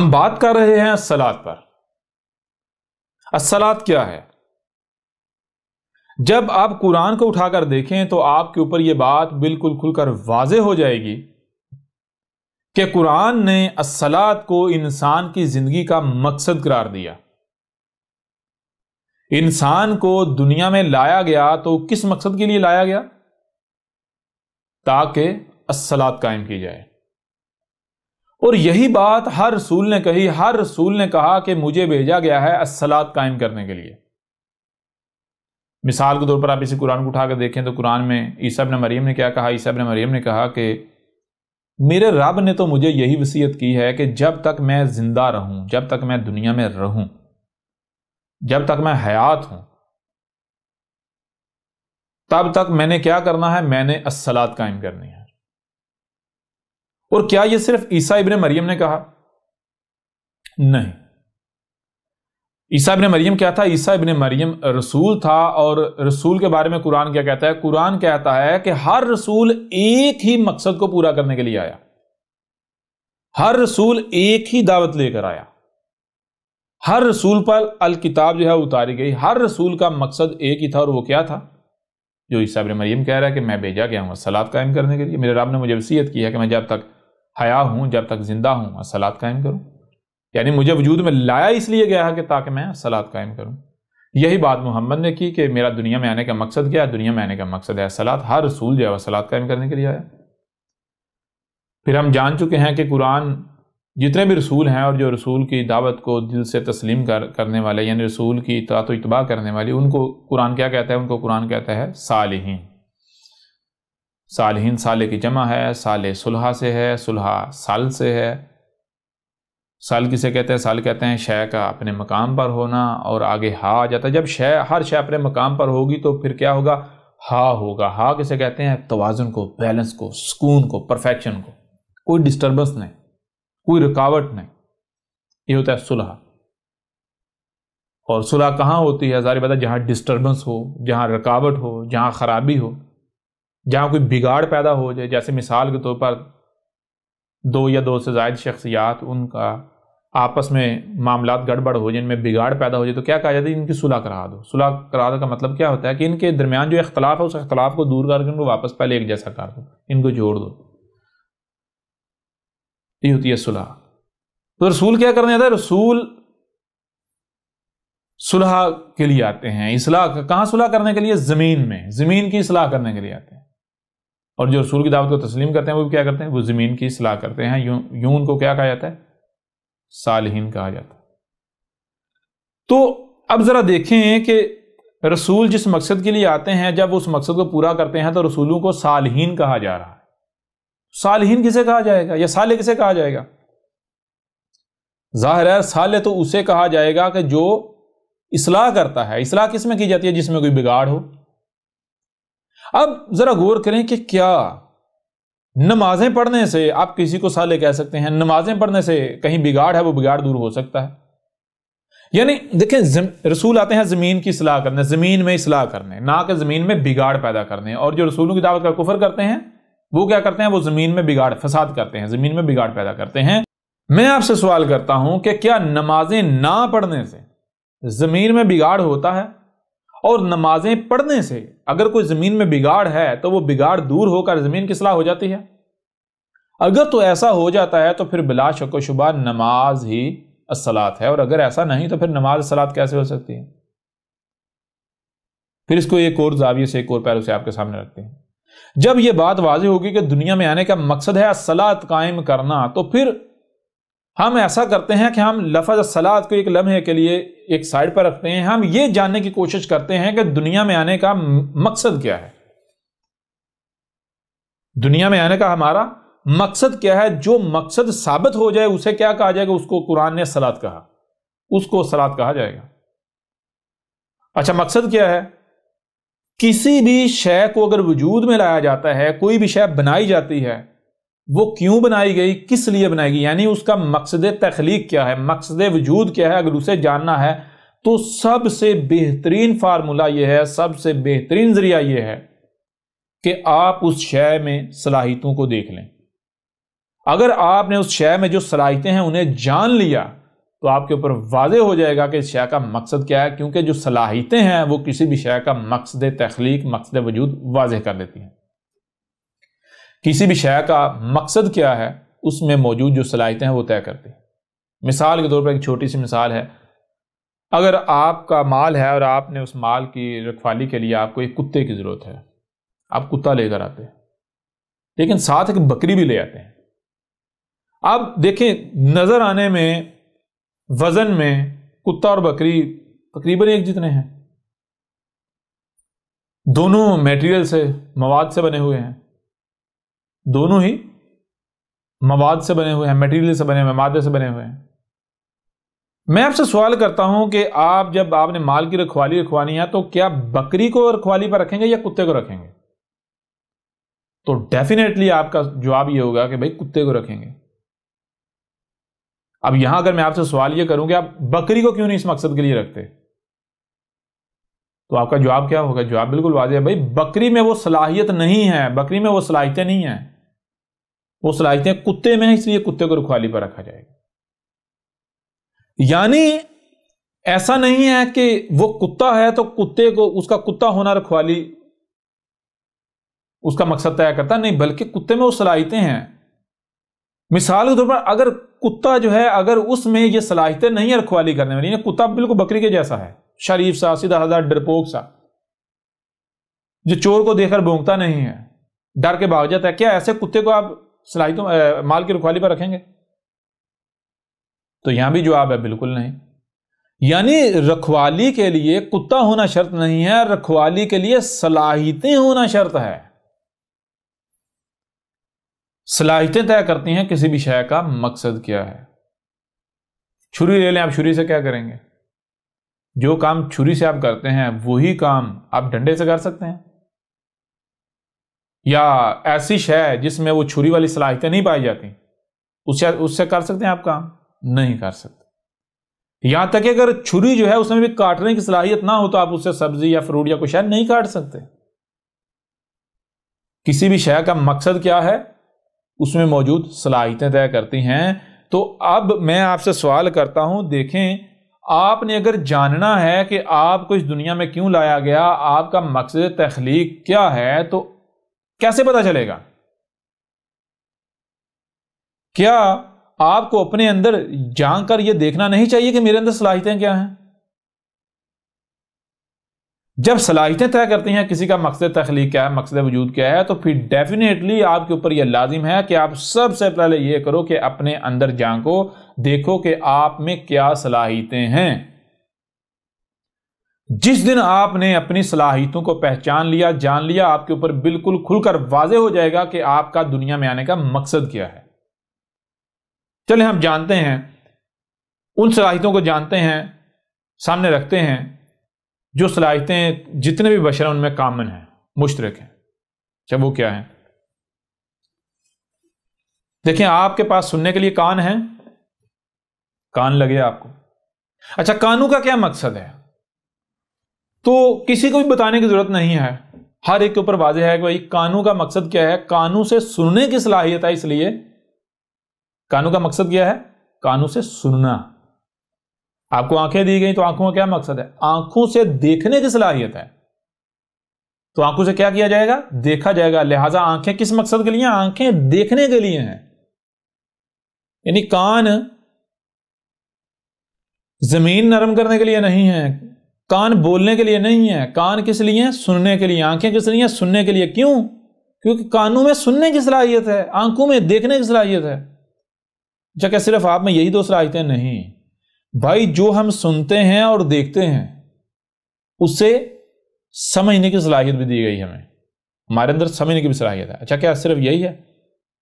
ہم بات کر رہے ہیں الصلاۃ پر۔ الصلاۃ کیا ہے؟ جب آپ قرآن کو اٹھا کر دیکھیں تو آپ کے اوپر یہ بات بالکل کھل کر واضح ہو جائے گی کہ قرآن نے الصلاۃ کو انسان کی زندگی کا مقصد قرار دیا۔ انسان کو دنیا میں لایا گیا تو کس مقصد کے لیے لایا گیا؟ تاکہ الصلاۃ قائم کی جائے۔ اور یہی بات ہر رسول نے کہی، ہر رسول نے کہا کہ مجھے بھیجا گیا ہے الصلاۃ قائم کرنے کے لیے۔ مثال کے طور پر آپ اسی قرآن کو اٹھا کر دیکھیں تو قرآن میں عیسیٰ ابن مریم نے کیا کہا؟ عیسیٰ ابن مریم نے کہا کہ میرے رب نے تو مجھے یہی وصیت کی ہے کہ جب تک میں زندہ رہوں، جب تک میں دنیا میں رہوں، جب تک میں حیات ہوں، تب تک میں نے کیا کرنا ہے؟ میں نے الصلاۃ قائم کرنی ہے۔ اور کیا یہ صرف عیسیٰ ابن مریم نے کہا؟ نہیں۔ عیسیٰ ابن مریم کیا تھا؟ عیسیٰ ابن مریم رسول تھا، اور رسول کے بارے میں قرآن کیا کہتا ہے؟ قرآن کہتا ہے کہ ہر رسول ایک ہی مقصد کو پورا کرنے کے لیے آیا، ہر رسول ایک ہی دعوت لے کر آیا، ہر رسول پر الکتاب جو ہے اتاری گئی، ہر رسول کا مقصد ایک ہی تھا، اور وہ کیا تھا؟ جو عیسیٰ ابن مریم کہہ رہا ہے کہ میں بھیجا گیا ہوں الصلاۃ قائم کرنے کے لیے، میرے رب نے مجھے وصیت کی ہے کہ میں جب تک حیا ہوں، جب تک زندہ ہوں، الصلاۃ قائم کروں۔ یعنی مجھے وجود میں لایا اس لیے گیا ہے کہ تاکہ میں الصلاۃ قائم کروں۔ یہی بات محمد نے کی کہ میرا دنیا میں آنے کا مقصد کیا ہے؟ دنیا میں آنے کا مقصد ہے الصلاۃ۔ ہر رسول جو ہے الصلاۃ قائم کرنے کے لیے آیا۔ پھر ہم جان چکے ہیں کہ قرآن جتنے بھی رسول ہیں اور جو رسول کی دعوت کو دل سے تسلیم کرنے والے، یعنی رسول کی اطاعت و اتباع کرنے والے، ان کو قرآن کیا کہتا ہے؟ ان کو قرآن کہتا ہے صالحین۔ صالحین صالح کی جمع ہے، صالح صلحہ سے ہے، صلحہ سال سے ہے۔ سال کسے کہتے ہیں؟ سال کہتے ہیں شے کا اپنے مقام پر ہونا، اور آگے ہا آ جاتا ہے۔ جب ہر شے اپنے مقام پر ہوگی تو پھر کیا ہوگا؟ ہا ہوگا۔ ہا کسے کہتے ہیں؟ توازن کو، بیلنس کو، سکون کو، پرفیکشن کو، کوئی ڈسٹربنس نہیں، کوئی رکاوٹ نہیں، یہ ہوتا ہے صلح۔ اور صلح کہاں ہوتی ہے؟ ظاہر بات ہے جہاں ڈسٹربنس ہو، جہاں رکاوٹ ہو، جہاں خرابی ہو، جہاں کوئی بگاڑ پیدا ہو جائے۔ جیسے مثال کے طور پر دو یا دو سے زائد شخصیات، ان کا آپس میں معاملات گڑبڑ ہو، جن میں بگاڑ پیدا ہو جائے تو کیا کہا جاتا ہے؟ ان کی صلح کرا دو۔ صلح کرا دو کا مطلب کیا ہوتا ہے؟ کہ ان کے درمیان جو اختلاف ہے اس اختلاف کو دور کر کے ان کو واپس پہلے ایک جیسا کر دو، ان کو جوڑ دو۔ یہ ہوتی ہے صلح۔ تو رسول کیا کرنے آتا ہے؟ رسول صلح کے لیے آتے ہیں۔ اصلاح کہاں صلح کرنے کے لیے؟ زمین میں، زمین کی اصلاح کرنے کے لیے آتے ہیں۔ اور جو رسول کی دعوت کو تسلیم کرتے ہیں وہ بھی کیا کرتے ہیں؟ وہ زمین کی اصلاح کرتے ہیں۔ یوں ان کو کیا کہا جاتا ہے؟ صالحین کہا جاتا ہے۔ تو اب ذرا دیکھیں کہ رسول جس مقصد کے لیے آتے ہیں، جب اس مقصد کو پورا کرتے ہیں تو رسولوں کو صالحین کہا جا رہا ہے۔ صالحین کسے کہا جائے گا؟ یا صالح کسے کہا جائے گا؟ ظاہر ہے صالح تو اسے کہا جائے گا کہ جو اصلاح کرتا ہے۔ اصلاح کس میں کی جاتی ہے؟ جس میں کوئی بگاڑ ہو۔ اب ذرا غور کریں کہ کیا نمازیں پڑھنے سے آپ کسی کو صالح کہہ سکتے ہیں؟ نمازیں پڑھنے سے کہیں بگاڑ ہے وہ بگاڑ دور ہو سکتا ہے؟ یعنی دیکھیں رسول آتے ہیں زمین کی اصلاح کرنے، زمین میں اصلاح کرنے، نہ کہ زمین میں بگاڑ پیدا کرنے۔ اور جو رسولوں کی دعوت کا کفر کرتے ہیں وہ کیا کرتے ہیں؟ وہ زمین میں بگاڑ، فساد کرتے ہیں، زمین میں بگاڑ پیدا کرتے ہیں۔ میں آپ سے سوال کرتا ہوں کہ کیا نمازیں نہ پڑھنے سے زمین میں بگاڑ ہوتا ہے؟ اور نمازیں پڑھنے سے اگر کوئی زمین میں بگاڑ ہے تو وہ بگاڑ دور ہو کر زمین کی اصلاح ہو جاتی ہے؟ اگر تو ایسا ہو جاتا ہے تو پھر بلا شک و شبہ نماز ہی الصلاۃ ہے، اور اگر ایسا نہیں تو پھر نماز الصلاۃ کیسے ہو سکتی ہے؟ پھر اس کو ایک اور زاویے سے، ایک اور پہلو سے آپ کے سامنے رکھتے ہیں۔ جب یہ بات واضح ہوگی کہ دنیا میں آنے کا مقصد ہے الصلاۃ قائم کرنا، تو پھر ہم ایسا کرتے ہیں کہ ہم لفظ الصلاۃ کو ایک لمحے کے لیے ایک سائڈ پر رکھتے ہیں۔ ہم یہ جاننے کی کوشش کرتے ہیں کہ دنیا میں آنے کا مقصد کیا ہے، دنیا میں آنے کا ہمارا مقصد کیا ہے۔ جو مقصد ثابت ہو جائے اسے کیا کہا جائے گا؟ اس کو قرآن نے الصلاۃ کہا، اس کو الصلاۃ کہا جائے گا۔ اچھا مقصد کیا ہے؟ کسی بھی شے کو اگر وجود میں لایا جاتا ہے، کوئی بھی شے بنائی جاتی ہے، وہ کیوں بنائی گئی، کس لیے بنائی گئی، یعنی اس کا مقصد تخلیق کیا ہے، مقصد وجود کیا ہے، اگر اسے جاننا ہے تو سب سے بہترین فارمولہ یہ ہے، سب سے بہترین ذریعہ یہ ہے کہ آپ اس شے میں صلاحیتوں کو دیکھ لیں، اگر آپ نے اس شے میں جو صلاحیتیں ہیں انہیں جان لیا تو آپ کے اوپر واضح ہو جائے گا کہ اس شے کا مقصد کیا ہے، کیونکہ جو صلاحیتیں ہیں وہ کسی بھی شے کا مقصد تخلیق، مقصد وجود واضح کر دیتی ہیں۔ کسی بھی شے کا مقصد کیا ہے اس میں موجود جو صلاحیتیں ہیں وہ طے کرتی ہیں۔ مثال کے طور پر ایک چھوٹی سی مثال ہے، اگر آپ کا مال ہے اور آپ نے اس مال کی رکھوالی کے لیے آپ کو ایک کتے کی ضرورت ہے، آپ کتا لے کر آتے ہیں، لیکن ساتھ ایک بکری بھی لے آتے ہیں۔ آپ دیکھیں نظر آنے میں، وزن میں کتا اور بکری تقریباً ایک جتنے ہیں، دونوں میٹیریل سے، مواد سے بنے ہوئے ہیں، دونوں ہی مواد سے بنے ہوئے ہیں، میٹیریل سے بنے ہوئے ہیں، مادے سے بنے ہوئے ہیں۔ میں آپ سے سوال کرتا ہوں کہ جب آپ نے مال کی رکھوالی رکھوانی ہے تو کیا بکری کو رکھوالی پر رکھیں گے یا کتے کو رکھیں گے؟ تو ڈیفینیٹلی آپ کا جواب یہ ہوگا کہ بھائی کتے کو رکھیں گے۔ اب یہاں اگر میں آپ سے سوال یہ کروں کہ آپ بکری کو کیوں نہیں اس مقصد کے لیے رکھتے، تو آپ کا جواب کیا ہوگا؟ جواب بالکل واضح ہے، بھائی بکری میں وہ صلاحیت نہیں ہے، بکری میں وہ صلاحیتیں نہیں ہیں، وہ صلاحیتیں کتے میں ہیں، اس لیے کتے کو رکھوالی پر رکھا جائے گا۔ یعنی ایسا نہیں ہے کہ وہ کتا ہے تو کتے کو، اس کا کتا ہونا رکھوالی اس کا مقصد طے کرتا نہیں، بلکہ کتے میں وہ صلاحیتیں ہیں۔ مثال کے طور پر اگر کتا جو ہے، اگر اس میں یہ صلاحیتیں نہیں ہیں رکھوالی کرنے والی، کتا بالکل بکری کے جیسا ہے، شریف سا، سیدھا سادہ، ڈرپوک سا، جو چور کو دیکھ کر بھونکتا نہیں ہے، ڈر کے بھاگ جاتا ہے، کیا ایسے کتے کو آپ صلاحیتوں مال کی رکھوالی پر رکھیں گے؟ تو یہاں بھی جواب ہے بالکل نہیں۔ یعنی رکھوالی کے لیے کتا ہونا شرط نہیں ہے، رکھوالی کے لیے صلاحیتیں ہونا شرط ہے۔ صلاحیتیں طے کرتی ہیں کسی بھی شے کا مقصد کیا ہے۔ چھری لے لیں، آپ چھری سے کیا کریں گے؟ جو کام چھری سے آپ کرتے ہیں وہی کام آپ ڈنڈے سے کر سکتے ہیں؟ یا ایسی شے جس میں وہ چھری والی صلاحیتیں نہیں پائی جاتی اس سے کر سکتے ہیں آپ کام؟ نہیں کر سکتے۔ یہاں تک کہ اگر چھری جو ہے اس میں بھی کاٹنے کی صلاحیت نہ ہو تو آپ اس سے سبزی یا فروٹ یا کوئی شے نہیں کاٹ سکتے۔ کسی بھی شے کا مقصد کیا ہے اس میں موجود صلاحیتیں طے کرتی ہیں۔ تو اب میں آپ سے سوال کرتا ہوں، دیکھیں آپ نے اگر جاننا ہے کہ آپ کو اس دنیا میں کیوں لایا گیا، آپ کا مقصد تخلیق کیا ہے، تو کیسے پتا چلے گا؟ کیا آپ کو اپنے اندر جان کر یہ دیکھنا نہیں چاہیے کہ میرے اندر صلاحیتیں کیا ہیں؟ جب صلاحیتیں طے کرتی ہیں کسی کا مقصد تخلیق کیا ہے، مقصد وجود کیا ہے، تو پھر ڈیفینیٹلی آپ کے اوپر یہ لازم ہے کہ آپ سب سے پہلے یہ کرو کہ اپنے اندر جان کو دیکھو کہ آپ میں کیا صلاحیتیں ہیں۔ جس دن آپ نے اپنی صلاحیتوں کو پہچان لیا، جان لیا، آپ کے اوپر بالکل کھل کر واضح ہو جائے گا کہ آپ کا دنیا میں آنے کا مقصد کیا ہے۔ چلیں ہم جانتے ہیں، ان صلاحیتوں کو جانتے ہیں، سامنے رکھتے ہیں جو صلاحیتیں جتنے بھی بشر ہیں ان میں کامن ہیں، مشترک ہیں۔ چاہے وہ کیا ہیں؟ دیکھیں آپ کے پاس سننے کے لیے کان ہیں، کان لگے آپ کو۔ اچھا کانوں کا کیا مقصد ہے؟ تو کسی کو بھی بتانے کی ضرورت نہیں ہے، ہر ایک کے اوپر واضح ہے کہ بھائی کانوں کا مقصد کیا ہے۔ کانوں سے سننے کی صلاحیت ہے، اس لیے کانوں کا مقصد کیا ہے؟ کانوں سے سننا۔ آپ کو آنکھیں دی گئی تو آنکھوں کا کیا مقصد ہے؟ آنکھوں سے دیکھنے کی صلاحیت ہے، تو آنکھوں سے کیا کیا جائے گا؟ دیکھا جائے گا۔ لہذا آنکھیں کس مقصد کے لیے ہیں؟ آنکھیں دیکھنے کے لیے ہیں۔ یعنی کان زمین نرم کرنے کے لیے نہیں ہے، کان بولنے کے لیے نہیں ہے، کان کس لیے؟ سننے کے لیے۔ آنکھیں کس لیے؟ سننے کے لیے۔ کیوں؟ کیونکہ کانوں میں سننے کی صلاحیت ہے، آنکھوں میں دیکھنے کی صلاحیت ہے۔ کیا صرف آپ میں یہی دو صلاحیتیں؟ نہیں بھائی، جو ہم سنتے ہیں اور دیکھتے ہیں اس سے سمجھنے کی صلاحیت بھی دی گئی ہمیں، ہمارے اندر سمجھنے کی بھی صلاحیت ہے۔ اچھا کیا صرف یہی ہے؟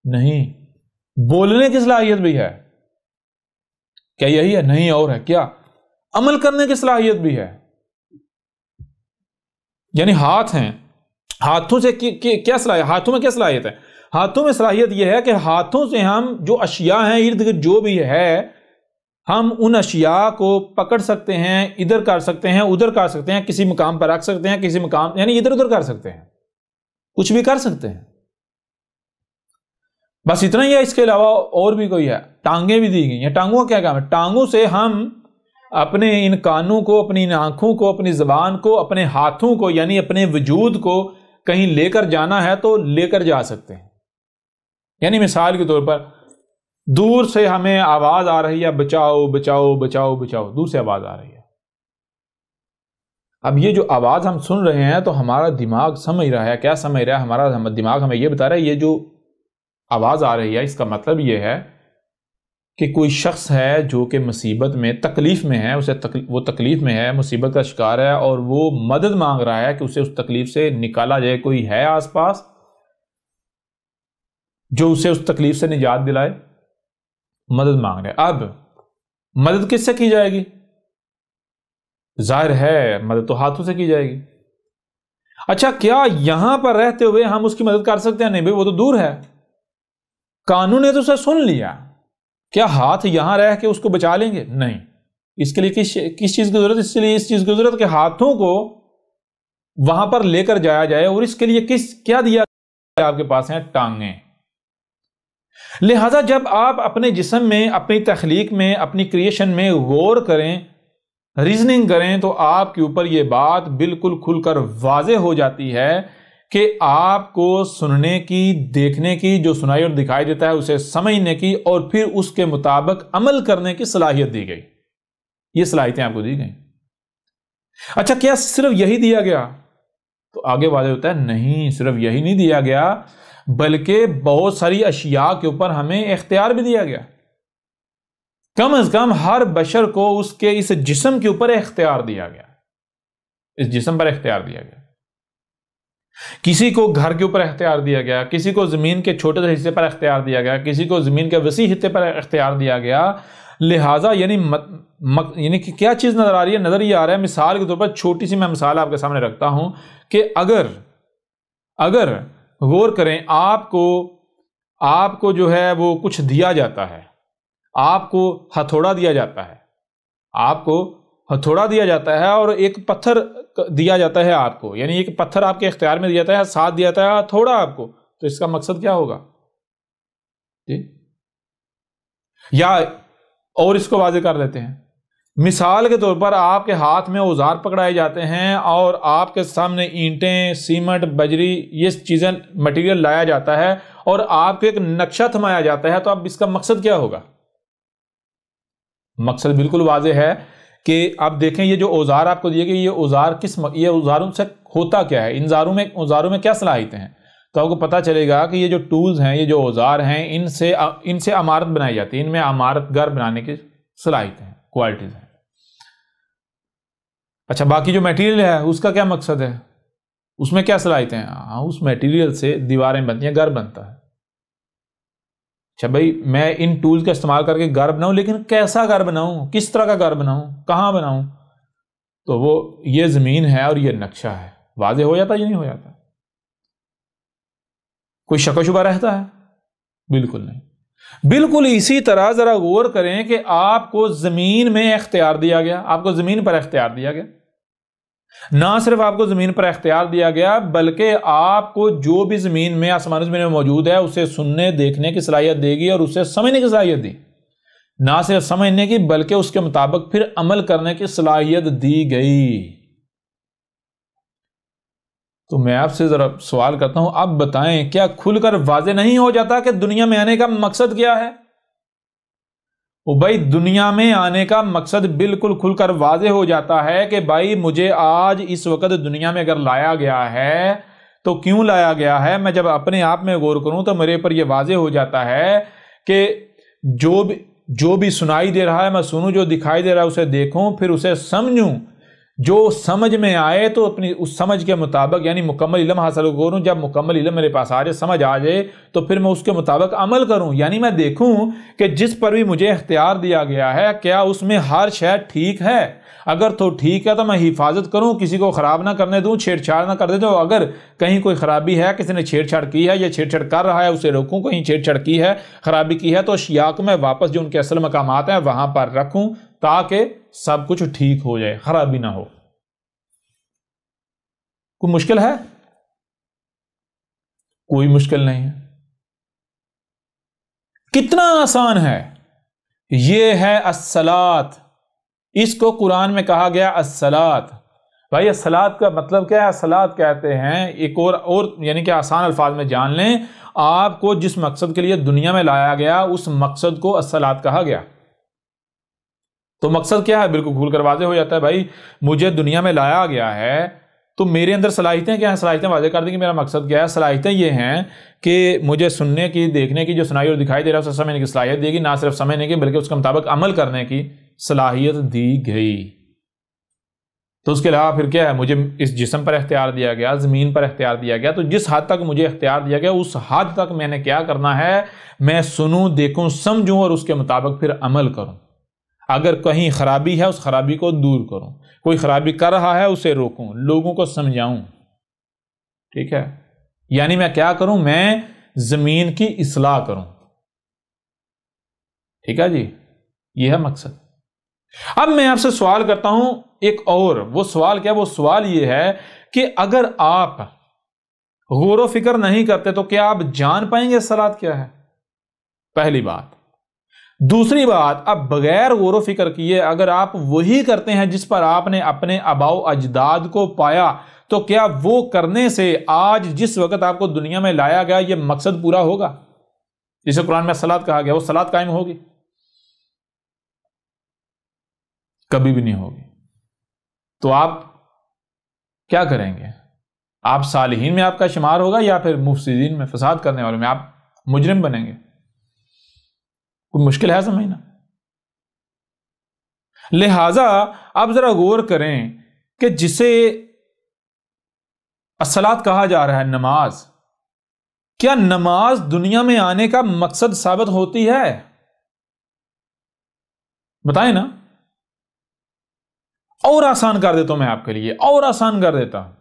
نہیں، بولنے کی صلاحیت بھی ہے۔ کیا یہی ہے؟ نہیں، اور ہے کیا؟ عمل کرنے کی صلاحیت بھی ہے۔ یعنی ہاتھ ہیں، ہاتھوں سے کیا صلاحیت؟ ہاتھوں میں کیا صلاحیت ہے؟ ہاتھوں میں صلاحیت یہ ہے کہ ہاتھوں سے ہم جو اشیاء ہیں ارد گرد جو بھی ہے، ہم ان اشیاء کو پکڑ سکتے ہیں، ادھر کر سکتے ہیں، ادھر کر سکتے ہیں، کسی مقام پر رکھ سکتے ہیں، کسی مقام یعنی ادھر ادھر کر سکتے ہیں، کچھ بھی کر سکتے ہیں۔ بس اتنا ہی ہے، اس کے علاوہ اور بھی کوئی ہے؟ ٹانگیں بھی دی گئی ہیں۔ ٹانگوں کا کیا کام ہے؟ ٹانگوں سے ہم اپنے ان کانوں کو، اپنی ان آنکھوں کو، اپنی زبان کو، اپنے ہاتھوں کو، یعنی اپنے وجود کو کہیں لے کر جانا ہے تو لے کر جا سکتے ہیں۔ یعنی مثال کے طور پر دور سے ہمیں آواز آ رہی ہے، بچاؤ بچاؤ بچاؤ بچاؤ، دور سے آواز آ رہی ہے۔ اب یہ جو آواز ہم سن رہے ہیں تو ہمارا دماغ سمجھ رہا ہے، کیا سمجھ رہا ہے؟ ہمارا دماغ ہمیں یہ بتا رہا ہے یہ جو آواز آ رہی ہے اس کا مطلب یہ ہے کہ کوئی شخص ہے جو کہ مصیبت میں، تکلیف میں ہے، وہ تکلیف میں ہے، مصیبت کا شکار ہے، اور وہ مدد مانگ رہا ہے کہ اسے اس تکلیف سے نکالا جائے۔ کوئی ہے آس پاس جو اسے اس تکلیف سے نجات دلائے؟ مدد مانگ رہے۔ اب مدد کس سے کی جائے گی؟ ظاہر ہے مدد تو ہاتھوں سے کی جائے گی۔ اچھا، کیا یہاں پر رہتے ہوئے ہم اس کی مدد کر سکتے ہیں؟ نہیں بھائی، وہ تو دور ہے، کانوں نے تو اسے سن لیا۔ کیا ہاتھ یہاں رہ کے اس کو بچا لیں گے؟ نہیں۔ اس کے لیے کس چیز کی ضرورت؟ اس کے لیے اس چیز کی ضرورت کہ ہاتھوں کو وہاں پر لے کر جایا جائے، اور اس کے لیے کیا دیا گیا؟ آپ کے پاس ہیں ٹانگیں۔ لہذا جب آپ اپنے جسم میں، اپنی تخلیق میں، اپنی کریشن میں غور کریں، ریزننگ کریں، تو آپ کے اوپر یہ بات بالکل کھل کر واضح ہو جاتی ہے کہ آپ کو سننے کی، دیکھنے کی، جو سنائی اور دکھائی دیتا ہے اسے سمجھنے کی، اور پھر اس کے مطابق عمل کرنے کی صلاحیت دی گئی۔ یہ صلاحیتیں آپ کو دی گئیں۔ اچھا، کیا صرف یہی دیا گیا؟ تو آگے واضح ہوتا ہے نہیں، صرف یہی نہیں دیا گیا، بلکہ بہت ساری اشیاء کے اوپر ہمیں اختیار بھی دیا گیا۔ کم از کم ہر بشر کو اس کے اس جسم کے اوپر اختیار دیا گیا، اس جسم پر اختیار دیا گیا۔ کسی کو گھر کے اوپر اختیار دیا گیا، کسی کو زمین کے چھوٹے سے حصے پر اختیار دیا گیا، کسی کو زمین کے وسیع حصے پر اختیار دیا گیا۔ لہٰذا یعنی کہ کیا چیز نظر آ رہی ہے؟ نظر یہ آ رہا ہے، مثال کے طور پر چھوٹی سی میں مثال آپ کے سامنے رکھتا ہوں کہ اگر غور کریں، آپ کو جو ہے وہ کچھ دیا جاتا ہے، آپ کو ہتھوڑا دیا جاتا ہے، آپ کو ہتھوڑا دیا جاتا ہے، اور ایک پتھر دیا جاتا ہے آپ کو، یعنی ایک پتھر آپ کے اختیار میں دیا جاتا ہے، ساتھ دیا جاتا ہے ہتھوڑا آپ کو، تو اس کا مقصد کیا ہوگا؟ یا اور اس کو واضح کر لیتے ہیں، مثال کے طور پر آپ کے ہاتھ میں اوزار پکڑائے جاتے ہیں، اور آپ کے سامنے اینٹیں، سیمنٹ، بجری، یہ چیزیں، مٹیریل لایا جاتا ہے، اور آپ کو ایک نقشہ تھمایا جاتا ہے، تو اب اس کا مقصد کیا ہوگا؟ مقصد بالکل واضح ہے کہ اب دیکھیں یہ جو اوزار آپ کو دیے گئے، یہ اوزار یہ اوزاروں سے ہوتا کیا ہے؟ اوزاروں میں کیا صلاحیتیں ہیں؟ تو آپ کو پتا چلے گا کہ یہ جو ٹولز ہیں، یہ جو اوزار ہیں، ان سے عمارت بنائی جاتی ہے، ان میں عمارت گھر بنانے کی صلاحیتیں ہیں، کوالٹیز ہیں۔ اچھا، باقی جو میٹیریل ہے اس کا کیا مقصد ہے؟ اس میں کیا صلاحیتیں ہیں؟ اس میٹیریل سے دیواریں بنتی ہیں، گھر بنتا ہے۔ اچھا بھائی، میں ان ٹولز کا استعمال کر کے گھر بناؤں، لیکن کیسا گھر بناؤں؟ کس طرح کا گھر بناؤں؟ کہاں بناؤں؟ تو وہ یہ زمین ہے اور یہ نقشہ ہے، واضح ہو جاتا یا نہیں ہو جاتا؟ کوئی شک و شبہ رہتا ہے؟ بالکل نہیں۔ بالکل اسی طرح ذرا غور کریں کہ آپ کو زمین میں اختیار دیا گیا، آپ کو زمین پر اختیار دیا گیا۔ نہ صرف آپ کو زمین پر اختیار دیا گیا، بلکہ آپ کو جو بھی زمین میں، آسمان زمین میں موجود ہے، اسے سننے، دیکھنے کی صلاحیت دے گی، اور اسے سمجھنے کی صلاحیت دی۔ نہ صرف سمجھنے کی بلکہ اس کے مطابق پھر عمل کرنے کی صلاحیت دی گئی۔ تو میں آپ سے ذرا سوال کرتا ہوں، اب بتائیں کیا کھل کر واضح نہیں ہو جاتا کہ دنیا میں آنے کا مقصد کیا ہے؟ بھائی دنیا میں آنے کا مقصد بالکل کھل کر واضح ہو جاتا ہے کہ بھائی مجھے آج اس وقت دنیا میں اگر لایا گیا ہے تو کیوں لایا گیا ہے؟ میں جب اپنے آپ میں غور کروں تو میرے پر یہ واضح ہو جاتا ہے کہ جو بھی سنائی دے رہا ہے میں سنوں، جو دکھائی دے رہا ہے اسے دیکھوں، پھر اسے سمجھوں، جو سمجھ میں آئے تو اپنی اس سمجھ کے مطابق یعنی مکمل علم حاصل کروں۔ جب مکمل علم میرے پاس آ جائے، سمجھ آ جائے، تو پھر میں اس کے مطابق عمل کروں، یعنی میں دیکھوں کہ جس پر بھی مجھے اختیار دیا گیا ہے کیا اس میں ہر شے ٹھیک ہے۔ اگر تو ٹھیک ہے تو میں حفاظت کروں، کسی کو خراب نہ کرنے دوں، چھیڑ چھاڑ نہ کر دے دوں۔ اگر کہیں کوئی خرابی ہے، کسی نے چھیڑ چھاڑ کی ہے یا چھیڑ چھاڑ کر رہا ہے، اسے روکوں، کہیں چھیڑ چھاڑ کی ہے، خرابی کی ہے، تو اشیاء کو میں واپس جو ان کے اصل مقامات ہیں وہاں پر رکھوں تاکہ سب کچھ ٹھیک ہو جائے، خرابی نہ ہو۔ کوئی مشکل ہے؟ کوئی مشکل نہیں ہے۔ کتنا آسان ہے. یہ ہے الصلاۃ. اس کو قرآن میں کہا گیا الصلاۃ. بھائی الصلاۃ کا مطلب کیا ہے؟ الصلاۃ کہتے ہیں ایک اور یعنی کہ آسان الفاظ میں جان لیں، آپ کو جس مقصد کے لیے دنیا میں لایا گیا اس مقصد کو الصلاۃ کہا گیا. تو مقصد کیا ہے؟ بالکل کھول کر واضح ہو جاتا ہے. بھائی مجھے دنیا میں لایا گیا ہے تو میرے اندر صلاحیتیں کیا ہیں؟ صلاحیتیں واضح کر دیں کہ میرا مقصد کیا ہے. صلاحیتیں یہ ہیں کہ مجھے سننے کی، دیکھنے کی جو سنائی اور دکھائی دے رہا ہے اسے سمجھنے کی صلاحیت دی گئی، نہ صرف سمجھنے کی بلکہ اس کے مطابق عمل کرنے کی صلاحیت دی گئی. تو اس کے علاوہ پھر کیا ہے؟ مجھے اس جسم پر اختیار دیا گیا، زمین پر اختیار دیا گیا. تو جس حد تک مجھے اختیار دیا گیا اس حد تک میں نے کیا کرنا ہے؟ میں سنوں، دیکھوں، سمجھوں اور اس کے مطابق پھر عمل کروں. اگر کہیں خرابی ہے اس خرابی کو دور کروں، کوئی خرابی کر رہا ہے اسے روکوں، لوگوں کو سمجھاؤں. ٹھیک ہے؟ یعنی میں کیا کروں؟ میں زمین کی اصلاح کروں. ٹھیک ہے جی، یہ ہے مقصد. اب میں آپ سے سوال کرتا ہوں ایک اور. وہ سوال کیا؟ وہ سوال یہ ہے کہ اگر آپ غور و فکر نہیں کرتے تو کیا آپ جان پائیں گے صلاۃ کیا ہے؟ پہلی بات. دوسری بات، اب بغیر غور و فکر کیے اگر آپ وہی کرتے ہیں جس پر آپ نے اپنے آباء و اجداد کو پایا تو کیا وہ کرنے سے آج جس وقت آپ کو دنیا میں لایا گیا یہ مقصد پورا ہوگا جسے قرآن میں صلاۃ کہا گیا؟ وہ صلاۃ قائم ہوگی؟ کبھی بھی نہیں ہوگی. تو آپ کیا کریں گے؟ آپ صالحین میں آپ کا شمار ہوگا یا پھر مفسدین میں، فساد کرنے والوں میں؟ آپ مجرم بنیں گے. کوئی مشکل ہے سمجھنا؟ لہذا آپ ذرا غور کریں کہ جسے الصلاۃ کہا جا رہا ہے، نماز، کیا نماز دنیا میں آنے کا مقصد ثابت ہوتی ہے؟ بتائیں نا. اور آسان کر دیتا ہوں میں آپ کے لیے، اور آسان کر دیتا ہوں.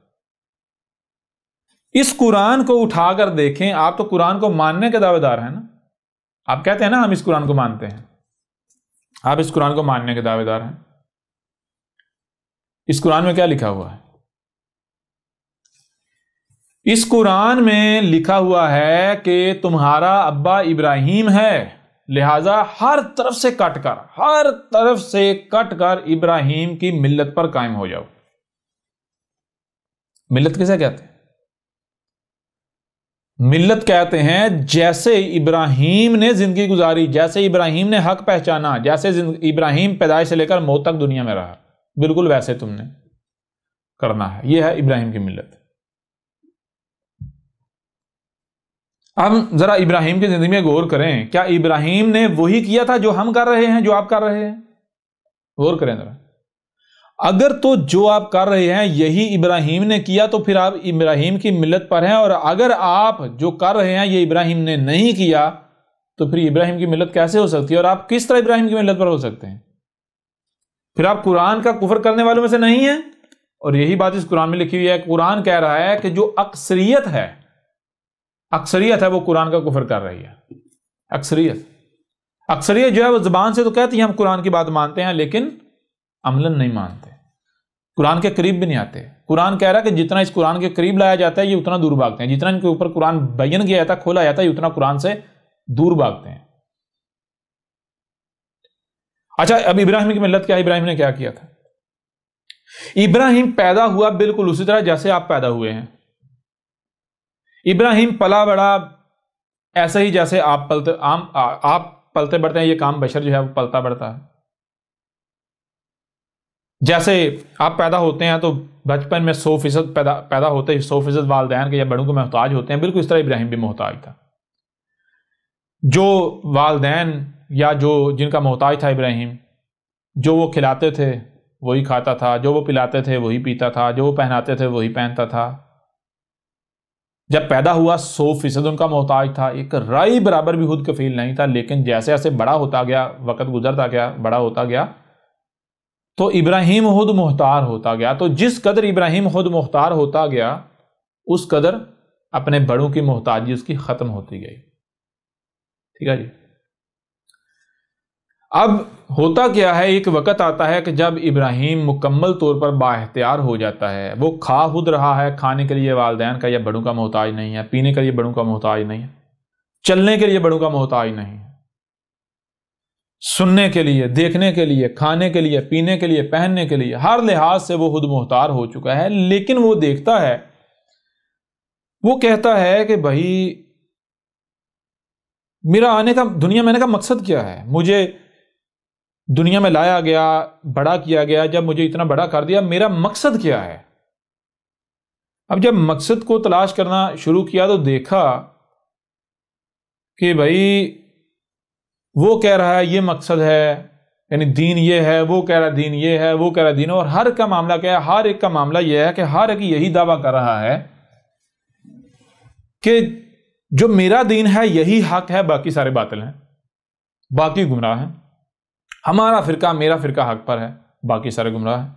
اس قرآن کو اٹھا کر دیکھیں. آپ تو قرآن کو ماننے کے دعوے دار ہیں نا. آپ کہتے ہیں نا ہم اس قرآن کو مانتے ہیں. آپ اس قرآن کو ماننے کے دعوے دار ہیں. اس قرآن میں کیا لکھا ہوا ہے؟ اس قرآن میں لکھا ہوا ہے کہ تمہارا ابا ابراہیم ہے، لہذا ہر طرف سے کٹ کر ابراہیم کی ملت پر قائم ہو جاؤ. ملت کسے کہتے ہیں؟ ملت کہتے ہیں جیسے ابراہیم نے زندگی گزاری، جیسے ابراہیم نے حق پہچانا، جیسے ابراہیم پیدائش سے لے کر موت تک دنیا میں رہا، بالکل ویسے تم نے کرنا ہے. یہ ہے ابراہیم کی ملت. اب ذرا ابراہیم کی زندگی میں غور کریں. کیا ابراہیم نے وہی کیا تھا جو ہم کر رہے ہیں، جو آپ کر رہے ہیں؟ غور کریں ذرا. اگر تو جو آپ کر رہے ہیں یہی ابراہیم نے کیا تو پھر آپ ابراہیم کی ملت پر ہیں، اور اگر آپ جو کر رہے ہیں یہ ابراہیم نے نہیں کیا تو پھر ابراہیم کی ملت کیسے ہو سکتی ہے؟ اور آپ کس طرح ابراہیم کی ملت پر ہو سکتے ہیں؟ پھر آپ قرآن کا کفر کرنے والوں میں سے نہیں ہیں. اور یہی بات اس قرآن میں لکھی ہوئی ہے. قرآن کہہ رہا ہے کہ جو اکثریت ہے وہ قرآن کا کفر کر رہی ہے. اکثریت جو ہے وہ زبان سے تو کہتی ہے ہم قرآن کی بات مانتے ہیں لیکن عملاً نہیں مانتے، قرآن کے قریب بھی نہیں آتے. قرآن کہہ رہا ہے کہ جتنا اس قرآن کے قریب لایا جاتا ہے یہ اتنا دور بھاگتے ہیں. جتنا ان کے اوپر قرآن بیان کیا جاتا ہے، کھولا جاتا ہے، یہ اتنا قرآن سے دور بھاگتے ہیں. اچھا، اب ابراہیم کی ملت کیا؟ ابراہیم نے کیا کیا تھا؟ ابراہیم پیدا ہوا بالکل اسی طرح جیسے آپ پیدا ہوئے ہیں. ابراہیم پلا بڑا ایسے ہی جیسے آپ پلتے بڑھتے ہیں. یہ کام بشر جو ہے وہ پلتا بڑھتا ہے. جیسے آپ پیدا ہوتے ہیں تو بچپن میں 100% پیدا ہوتے ہی 100% والدین کے یا بڑوں کو محتاج ہوتے ہیں. بالکل اس طرح ابراہیم بھی محتاج تھا. جو والدین یا جن کا محتاج تھا ابراہیم، جو وہ کھلاتے تھے وہی کھاتا تھا، جو وہ پلاتے تھے وہی پیتا تھا، جو وہ پہناتے تھے وہی پہنتا تھا. جب پیدا ہوا 100% ان کا محتاج تھا. ایک رائی برابر بھی خود کفیل نہیں تھا. لیکن جیسے جیسے بڑا ہوتا گیا، وقت گزرتا گیا، بڑا ہوتا گیا تو ابراہیم خود مختار ہوتا گیا. تو جس قدر ابراہیم خود مختار ہوتا گیا اس قدر اپنے بڑوں کی محتاجی اس کی ختم ہوتی گئی. ٹھیک ہے جی. اب ہوتا کیا ہے، ایک وقت آتا ہے کہ جب ابراہیم مکمل طور پر با اختیار ہو جاتا ہے. وہ کھا خود رہا ہے، کھانے کے لیے والدین کا یا بڑوں کا محتاج نہیں ہے، پینے کے لیے بڑوں کا محتاج نہیں ہے، چلنے کے لیے بڑوں کا محتاج نہیں ہے. سننے کے لیے، دیکھنے کے لیے، کھانے کے لیے، پینے کے لیے، پہننے کے لیے، ہر لحاظ سے وہ خود مختار ہو چکا ہے، لیکن وہ دیکھتا ہے، وہ کہتا ہے کہ بھائی میرا آنے کا دنیا میں آنے کا مقصد کیا ہے؟ مجھے دنیا میں لایا گیا، بڑا کیا گیا، جب مجھے اتنا بڑا کر دیا، میرا مقصد کیا ہے؟ اب جب مقصد کو تلاش کرنا شروع کیا تو دیکھا کہ بھائی وہ کہہ رہا ہے یہ مقصد ہے، یعنی دین یہ ہے، وہ کہہ رہا ہے دین یہ ہے، وہ کہہ رہا ہے دین، اور ہر کا معاملہ کیا ہے؟ ہر ایک کا معاملہ یہ ہے کہ ہر ایک یہی دعویٰ کر رہا ہے کہ جو میرا دین ہے یہی حق ہے، باقی سارے باطل ہیں، باقی گمراہ ہیں، ہمارا فرقہ، میرا فرقہ حق پر ہے، باقی سارے گمراہ ہیں۔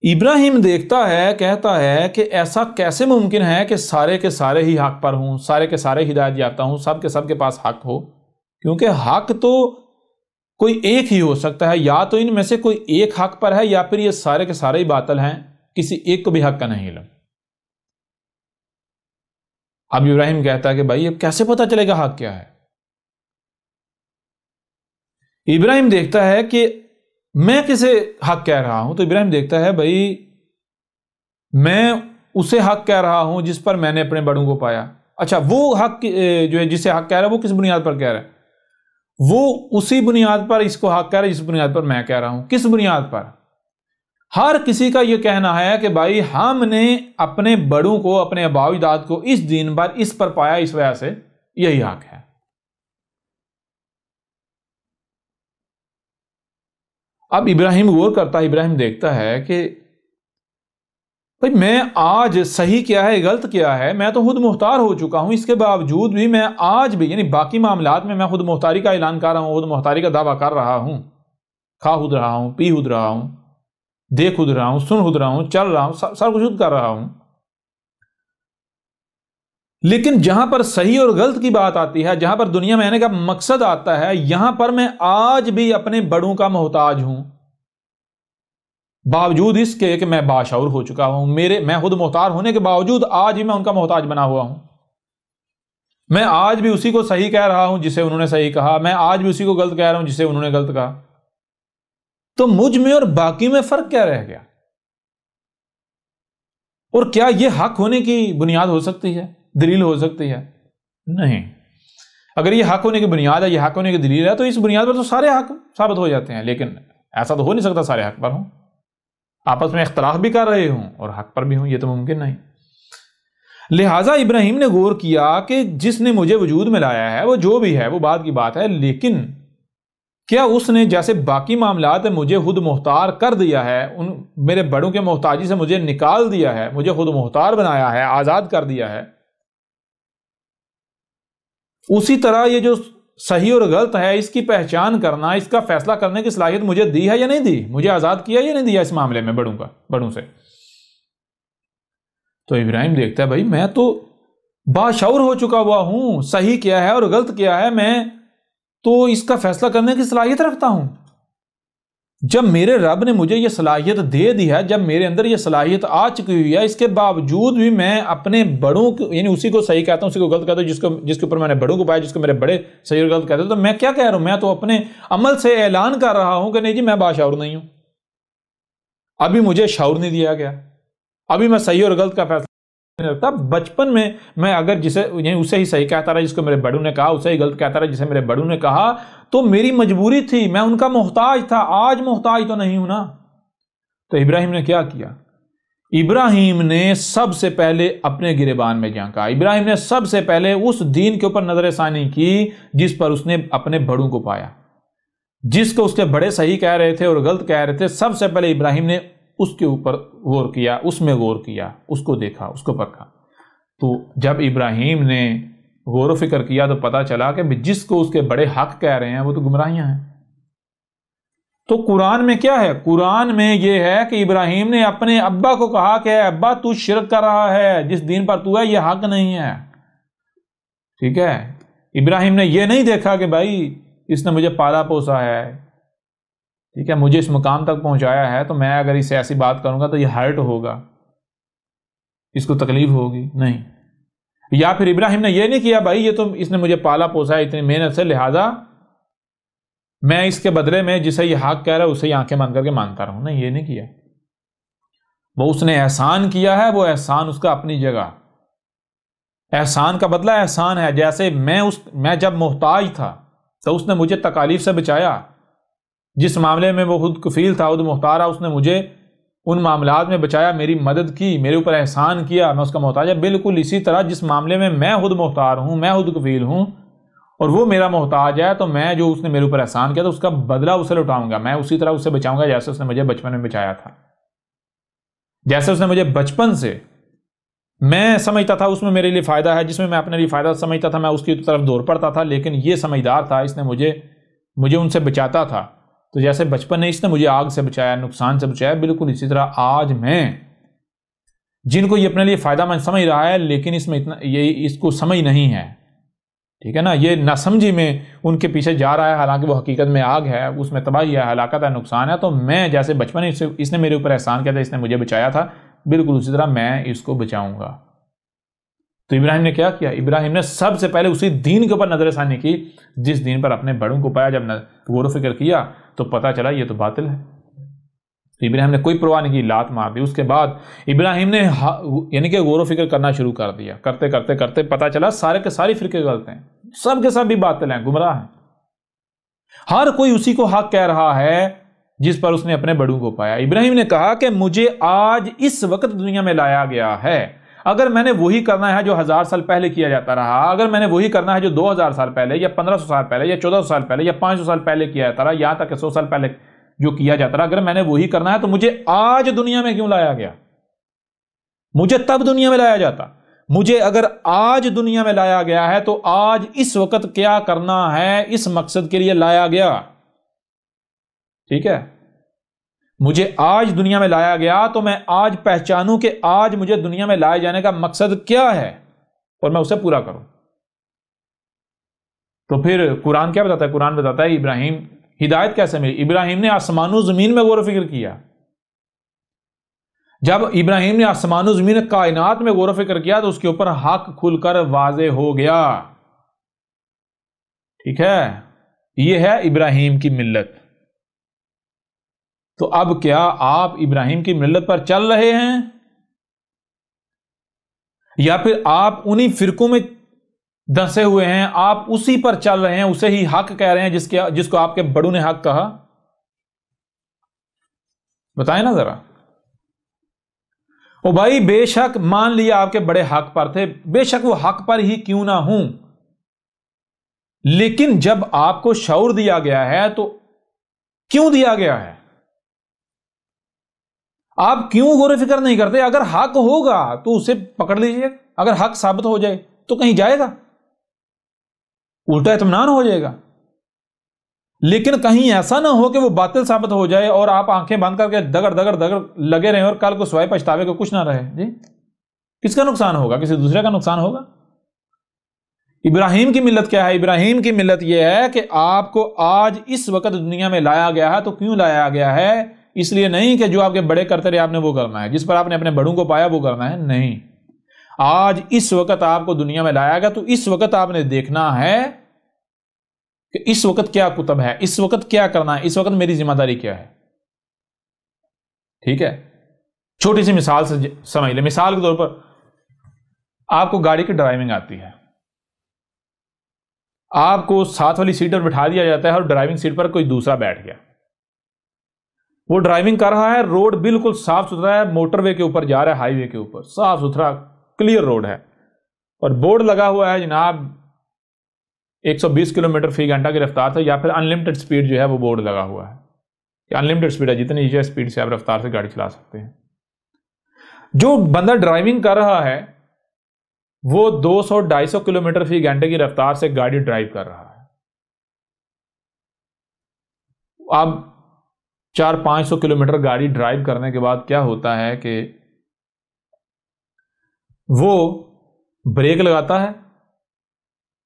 ابراہیم دیکھتا ہے، کہتا ہے کہ ایسا کیسے ممکن ہے کہ سارے کے سارے ہی حق پر ہوں، سارے کے سارے ہدایت یافتہ ہوں، سب کے پاس حق ہو؟ کیونکہ حق تو کوئی ایک ہی ہو سکتا ہے، یا تو ان میں سے کوئی ایک حق پر ہے، یا پھر یہ سارے کے سارے ہی باطل ہیں، کسی ایک کو بھی حق کا نہیں علم۔ اب ابراہیم کہتا ہے کہ بھائی اب کیسے پتہ چلے گا حق کیا ہے؟ ابراہیم دیکھتا ہے کہ میں کسے حق کہہ رہا ہوں، تو ابراہیم دیکھتا ہے بھائی میں اسے حق کہہ رہا ہوں جس پر میں نے اپنے بڑوں کو پایا۔ اچھا، وہ حق جو ہے جسے حق کہہ رہا ہے وہ کس بنیاد پر کہہ رہا ہے؟ وہ اسی بنیاد پر اس کو حق کہہ رہا ہے جس بنیاد پر میں کہہ رہا ہوں۔ کس بنیاد پر؟ ہر کسی کا یہ کہنا ہے کہ بھائی ہم نے اپنے بڑوں کو، اپنے آباء و اجداد کو اس دین پر، اس پر پایا، اس وجہ سے یہی حق ہے۔ اب ابراہیم غور کرتا ہے، ابراہیم دیکھتا ہے کہ بھائی میں آج صحیح کیا ہے، غلط کیا ہے، میں تو خود مختار ہو چکا ہوں، اس کے باوجود بھی میں آج بھی، یعنی باقی معاملات میں خود مختاری کا اعلان کر رہا ہوں، خود مختاری کا دعویٰ کر رہا ہوں، کھا خود رہا ہوں، پی خود رہا ہوں، دیکھ خود رہا ہوں، سن خود رہا ہوں، چل رہا ہوں، سب کچھ خود کر رہا ہوں۔ لیکن جہاں پر صحیح اور غلط کی بات آتی ہے، جہاں پر دنیا میں آنے کا مقصد آتا ہے، یہاں پر میں آج بھی اپنے بڑوں کا محتاج ہوں، باوجود اس کے کہ میں باشعور ہو چکا ہوں، میں خود مختار ہونے کے باوجود آج بھی میں ان کا محتاج بنا ہوا ہوں۔ میں آج بھی اسی کو صحیح کہہ رہا ہوں جسے انہوں نے صحیح کہا، میں آج بھی اسی کو غلط کہہ رہا ہوں جسے انہوں نے غلط کہا۔ تو مجھ میں اور باقی میں فرق کیا رہ گیا؟ اور کیا یہ حق ہونے کی بنیاد ہو سکتی ہے، دلیل ہو سکتی ہے؟ نہیں۔ اگر یہ حق ہونے کی بنیاد ہے، یہ حق ہونے کی دلیل ہے، تو اس بنیاد پر تو سارے حق ثابت ہو جاتے ہیں، لیکن ایسا تو ہو نہیں سکتا سارے حق پر ہوں، آپس میں اختلاف بھی کر رہے ہوں اور حق پر بھی ہوں، یہ تو ممکن نہیں۔ لہٰذا ابراہیم نے غور کیا کہ جس نے مجھے وجود میں لایا ہے، وہ جو بھی ہے وہ بات کی بات ہے، لیکن کیا اس نے جیسے باقی معاملات مجھے خود مختار کر دیا ہے، میرے بڑوں کے محتاجی سے مجھے نکال دیا ہے، مجھے خود مختار بنایا ہے، آزاد کر دیا ہے، اسی طرح یہ جو صحیح اور غلط ہے اس کی پہچان کرنا، اس کا فیصلہ کرنے کی صلاحیت مجھے دی ہے یا نہیں دی؟ مجھے آزاد کیا یا نہیں دیا اس معاملے میں بڑوں سے؟ تو ابراہیم دیکھتا ہے بھائی میں تو باشعور ہو چکا ہوا ہوں، صحیح کیا ہے اور غلط کیا ہے میں تو اس کا فیصلہ کرنے کی صلاحیت رکھتا ہوں۔ جب میرے رب نے مجھے یہ صلاحیت دے دی ہے، جب میرے اندر یہ صلاحیت آ چکی ہوئی ہے، اس کے باوجود بھی میں اپنے بڑوں کو، یعنی اسی کو صحیح کہتا ہوں، اسی کو غلط کہتا ہوں، جس کے اوپر میں نے بڑوں کو پایا، جس کو میرے بڑے صحیح اور غلط کہتے ہیں، تو میں کیا کہہ رہا ہوں؟ میں تو اپنے عمل سے اعلان کر رہا ہوں کہ نہیں جی میں باشعور نہیں ہوں، ابھی مجھے شعور نہیں دیا گیا، ابھی میں صحیح اور غلط کا فیصلہ نہیں رکھتا۔ بچپن میں اگر یعنی اسے ہی صحیح کہتا رہا جس کو میرے بڑوں نے کہا، اسے ہی غلط کہتا رہا جسے میرے بڑوں نے کہا، تو میری مجبوری تھی، میں ان کا محتاج تھا، آج محتاج تو نہیں ہوں نا۔ تو ابراہیم نے کیا کیا؟ ابراہیم نے سب سے پہلے اپنے گریبان میں جھانکا، ابراہیم نے سب سے پہلے اس دین کے اوپر نظر ثانی کی جس پر اس نے اپنے بڑوں کو پایا، جس کو اس کے بڑے صحیح کہہ رہے تھے اور غلط کہہ رہے تھے، سب سے پہلے ابراہیم نے اس کے اوپر غور کیا، اس میں غور کیا، اس کو دیکھا، اس کو پرکھا۔ تو جب ابراہیم نے غور و فکر کیا تو پتا چلا کہ جس کو اس کے بڑے حق کہہ رہے ہیں وہ تو گمراہیاں ہیں۔ تو قرآن میں کیا ہے؟ قرآن میں یہ ہے کہ ابراہیم نے اپنے ابا کو کہا کہ ابا تو شرک کر رہا ہے، جس دین پر تو ہے یہ حق نہیں ہے، ٹھیک ہے؟ ابراہیم نے یہ نہیں دیکھا کہ بھائی اس نے مجھے پالا پوسا ہے، ٹھیک ہے، مجھے اس مقام تک پہنچایا ہے، تو میں اگر اسے ایسی بات کروں گا تو یہ ہرٹ ہوگا، اس کو تکلیف ہوگی، نہیں۔ یا پھر ابراہیم نے یہ نہیں کیا بھائی یہ تو اس نے مجھے پالا پوسا ہے اتنی محنت سے، لہذا میں اس کے بدلے میں جسے یہ حق کہہ رہا ہے اسے یہ آنکھیں بند کر کے مانتا رہوں. نہیں، یہ نہیں کیا. وہ اس نے احسان کیا ہے، وہ احسان اس کا اپنی جگہ. احسان کا بدلہ احسان ہے. جیسے میں جب محتاج تھا تو اس نے مجھے تکالیف سے بچایا. جس معاملے میں وہ خود کفیل تھا، خود محتاج تھا، اس نے مجھے ان معاملات میں بچایا، میری مدد کی، میرے اوپر احسان کیا، میں اس کا محتاج ہے. بالکل اسی طرح جس معاملے میں میں خود محتاج ہوں، میں خود کفیل ہوں اور وہ میرا محتاج ہے، تو میں جو اس نے میرے اوپر احسان کیا تو اس کا بدلہ اسے لوٹاؤں گا. میں اسی طرح اسے بچاؤں گا جیسے اس نے مجھے بچپن میں بچایا تھا. جیسے اس نے مجھے بچپن سے میں سمجھتا تھا اس میں میرے لیے فائدہ ہے، جس میں اپنے لیے فائدہ سمجھتا تھا، میں اس کی طرف دوڑ پڑتا تھا، لیکن یہ سمجھدار تھا، اس نے مجھے ان سے بچاتا تھا. تو جیسے بچپن نے اس نے مجھے آگ سے بچایا، نقصان سے بچایا، بالکل اسی طرح آج میں جن کو یہ اپنے لیے فائدہ مند سمجھ رہا ہے لیکن اس میں اس کو سمجھ نہیں ہے، ٹھیک ہے نا، یہ ناسمجھی میں ان کے پیچھے جا رہا ہے، حالانکہ وہ حقیقت میں آگ ہے، اس میں تباہی ہے، ہلاکت ہے، نقصان ہے. تو میں جیسے بچپن اس نے میرے اوپر احسان کیا تھا، اس نے مجھے بچایا تھا، بالکل اسی طرح میں اس کو بچاؤں گا. تو ابراہیم نے کیا کیا؟ ابراہیم نے سب سے پہلے اسی دین کے اوپر نظر ثانی کی جس دین پر اپنے بڑوں کو پایا. جب غور و فکر کیا تو پتا چلا یہ تو باطل ہے. تو ابراہیم نے کوئی پرواہ نہیں کی، لات مار دی. اس کے بعد ابراہیم نے یعنی کہ غور و فکر کرنا شروع کر دیا. کرتے کرتے کرتے پتا چلا سارے کے ساری فرقے غلط ہیں، سب کے سب بھی باطل ہیں، گمراہ ہیں. ہر کوئی اسی کو حق کہہ رہا ہے جس پر اس نے اپنے بڑوں کو پایا. ابراہیم نے کہا کہ مجھے آج اس وقت دنیا میں لایا گیا ہے، اگر میں نے وہی کرنا ہے جو 1000 سال پہلے کیا جاتا رہا، اگر میں نے وہی کرنا ہے جو 2000 سال پہلے یا 1500 سال پہلے یا 1400 سال پہلے یا 500 سال پہلے کیا جاتا رہا، یہاں تک کہ 100 سال پہلے جو کیا جاتا رہا، اگر میں نے وہی کرنا ہے تو مجھے آج دنیا میں کیوں لایا گیا؟ مجھے تب دنیا میں لایا جاتا. مجھے اگر آج دنیا میں لایا گیا ہے تو آج اس وقت کیا کرنا ہے، اس مقصد کے لیے لایا گیا. ٹھیک ہے، مجھے آج دنیا میں لایا گیا تو میں آج پہچانوں کہ آج مجھے دنیا میں لائے جانے کا مقصد کیا ہے اور میں اسے پورا کروں. تو پھر قرآن کیا بتاتا ہے؟ قرآن بتاتا ہے ابراہیم ہدایت کیسے ملی. ابراہیم نے آسمان و زمین میں غور و فکر کیا. جب ابراہیم نے آسمان و زمین کائنات میں غور و فکر کیا تو اس کے اوپر حق کھل کر واضح ہو گیا. ٹھیک ہے، یہ ہے ابراہیم کی ملت. تو اب کیا آپ ابراہیم کی ملت پر چل رہے ہیں یا پھر آپ انہی فرقوں میں دھنسے ہوئے ہیں؟ آپ اسی پر چل رہے ہیں، اسے ہی حق کہہ رہے ہیں جس کو آپ کے بڑوں نے حق کہا. بتائیں نا ذرا. او بھائی، بے شک مان لیا آپ کے بڑے حق پر تھے، بے شک وہ حق پر ہی کیوں نہ ہوں، لیکن جب آپ کو شعور دیا گیا ہے تو کیوں دیا گیا ہے؟ آپ کیوں غور و فکر نہیں کرتے؟ اگر حق ہوگا تو اسے پکڑ لیجئے، اگر حق ثابت ہو جائے تو کہیں جائے گا، الٹا اطمینان ہو جائے گا. لیکن کہیں ایسا نہ ہو کہ وہ باطل ثابت ہو جائے اور آپ آنکھیں بند کر کے دگڑ دگڑ دگڑ لگے رہیں اور کل کو سوائے پچھتاوے کو کچھ نہ رہے. جی، کس کا نقصان ہوگا؟ کسی دوسرے کا نقصان ہوگا. ابراہیم کی ملت کیا ہے؟ ابراہیم کی ملت یہ ہے کہ آپ کو آج اس وقت دنیا میں لایا گیا ہے. تو کیوں لایا گیا ہے؟ اس لیے نہیں کہ جو آپ کے بڑے کرتے رہے آپ نے وہ کرنا ہے، جس پر آپ نے اپنے بڑوں کو پایا وہ کرنا ہے. نہیں، آج اس وقت آپ کو دنیا میں لایا گیا تو اس وقت آپ نے دیکھنا ہے کہ اس وقت کیا کتب ہے، اس وقت کیا کرنا ہے، اس وقت میری ذمہ داری کیا ہے. ٹھیک ہے، چھوٹی سی مثال سے سمجھ لیں. مثال کے طور پر آپ کو گاڑی کی ڈرائیونگ آتی ہے، آپ کو ساتھ والی سیٹ پر بٹھا دیا جاتا ہے اور ڈرائیونگ سیٹ پر کوئی دوسرا بیٹھ گیا. وہ ڈرائیونگ کر رہا ہے، روڈ بالکل صاف ستھرا ہے، موٹر وے کے اوپر جا رہا ہے، ہائی وے کے اوپر صاف ستھرا کلیئر روڈ ہے اور بورڈ لگا ہوا ہے جناب 120 کلومیٹر فی گھنٹہ کی رفتار سے، یا پھر انلمیٹڈ سپیڈ جو ہے وہ بورڈ لگا ہوا ہے کہ انلمیٹڈ سپیڈ ہے، جتنی چاہے سپیڈ سے آپ رفتار سے گاڑی چلا سکتے ہیں. جو بندہ ڈرائیونگ کر رہا ہے وہ 200-250 کلومیٹر فی گھنٹے کی رفتار سے گاڑی ڈرائیو کر رہا ہے. اب 400-500 کلومیٹر گاڑی ڈرائیو کرنے کے بعد کیا ہوتا ہے کہ وہ بریک لگاتا ہے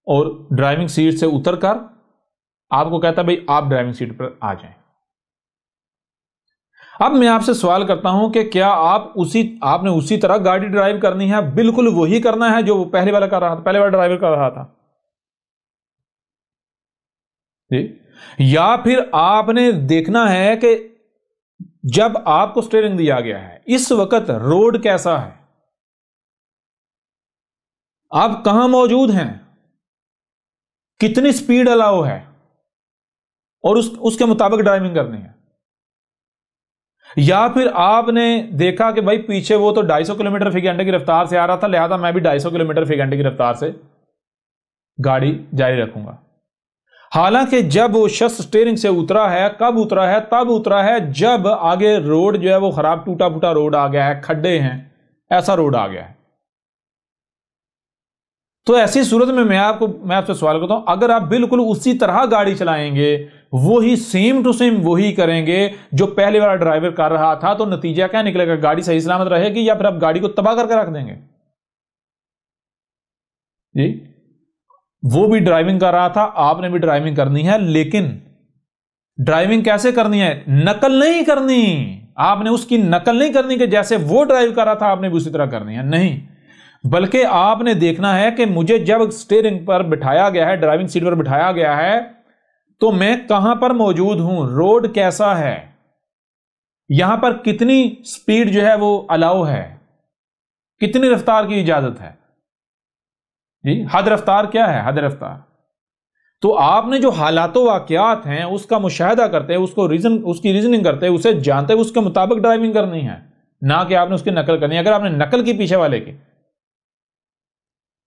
اور ڈرائیونگ سیٹ سے اتر کر آپ کو کہتا ہے بھئی آپ ڈرائیونگ سیٹ پر آ جائیں. اب میں آپ سے سوال کرتا ہوں کہ کیا آپ نے اسی طرح گاڑی ڈرائیو کرنی ہے؟ بالکل وہی کرنا ہے جو وہ پہلے والا کر رہا تھا، پہلے والا ڈرائیور کر رہا تھا. جی، یا پھر آپ نے دیکھنا ہے کہ جب آپ کو اسٹیئرنگ دیا گیا ہے اس وقت روڈ کیسا ہے، آپ کہاں موجود ہیں، کتنی سپیڈ الاؤ ہے، اور اس کے مطابق ڈرائیونگ کرنی ہے۔ یا پھر آپ نے دیکھا کہ بھائی پیچھے وہ تو 250 کلومیٹر فی گھنٹے کی رفتار سے آ رہا تھا، لہذا میں بھی 250 کلومیٹر فی گھنٹے کی رفتار سے گاڑی جاری رکھوں گا، حالانکہ جب وہ شخص اسٹیئرنگ سے اترا ہے، کب اترا ہے؟ تب اترا ہے جب آگے روڈ جو ہے وہ خراب ٹوٹا پھوٹا روڈ آ گیا ہے، کھڈے ہیں، ایسا روڈ آ گیا ہے۔ تو ایسی صورت میں میں آپ سے سوال کرتا ہوں، اگر آپ بالکل اسی طرح گاڑی چلائیں گے، وہی سیم ٹو سیم وہی کریں گے جو پہلے والا ڈرائیور کر رہا تھا، تو نتیجہ کیا نکلے گا؟ گاڑی صحیح سلامت رہے گی یا پھر آپ گاڑی کو تباہ کر کے رکھ دیں گے؟ جی، وہ بھی ڈرائیونگ کر رہا تھا، آپ نے بھی ڈرائیونگ کرنی ہے، لیکن ڈرائیونگ کیسے کرنی ہے؟ نقل نہیں کرنی، آپ نے اس کی نقل نہیں کرنی کہ جیسے وہ ڈرائیو کر رہا تھا آپ نے بھی اسی طرح کرنی ہے، نہیں، بلکہ آپ نے دیکھنا ہے کہ مجھے جب اسٹیئرنگ پر بٹھایا گیا ہے، ڈرائیونگ سیٹ پر بٹھایا گیا ہے، تو میں کہاں پر موجود ہوں، روڈ کیسا ہے، یہاں پر کتنی سپیڈ جو ہے وہ الاؤ ہے، کتنی رفتار کی اجازت ہے، جی، حد رفتار کیا ہے، حد رفتار۔ تو آپ نے جو حالات و واقعات ہیں اس کا مشاہدہ کرتے، اس کی ریزننگ کرتے، اسے جانتے، اس کے مطابق ڈرائیونگ کرنی ہے، نہ کہ آپ نے اس کی نقل کرنی ہے۔ اگر آپ نے نقل کی پیچھے والے کی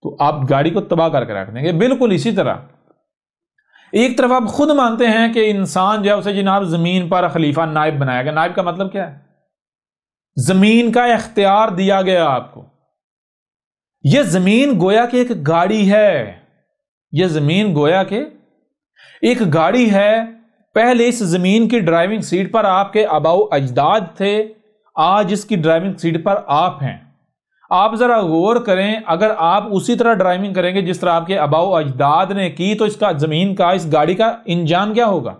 تو آپ گاڑی کو تباہ کر کے رکھ دیں گے۔ بالکل اسی طرح ایک طرف آپ خود مانتے ہیں کہ انسان جو ہے اسے جناب زمین پر خلیفہ نائب بنایا گیا۔ نائب کا مطلب کیا ہے؟ زمین کا اختیار دیا گیا آپ کو۔ یہ زمین گویا کہ ایک گاڑی ہے، یہ زمین گویا کہ ایک گاڑی ہے۔ پہلے اس زمین کی ڈرائیونگ سیٹ پر آپ کے آباء و اجداد تھے، آج اس کی ڈرائیونگ سیٹ پر آپ ہیں۔ آپ ذرا غور کریں، اگر آپ اسی طرح ڈرائیونگ کریں گے جس طرح آپ کے آباء و اجداد نے کی، تو اس کا زمین کا، اس گاڑی کا انجام کیا ہوگا؟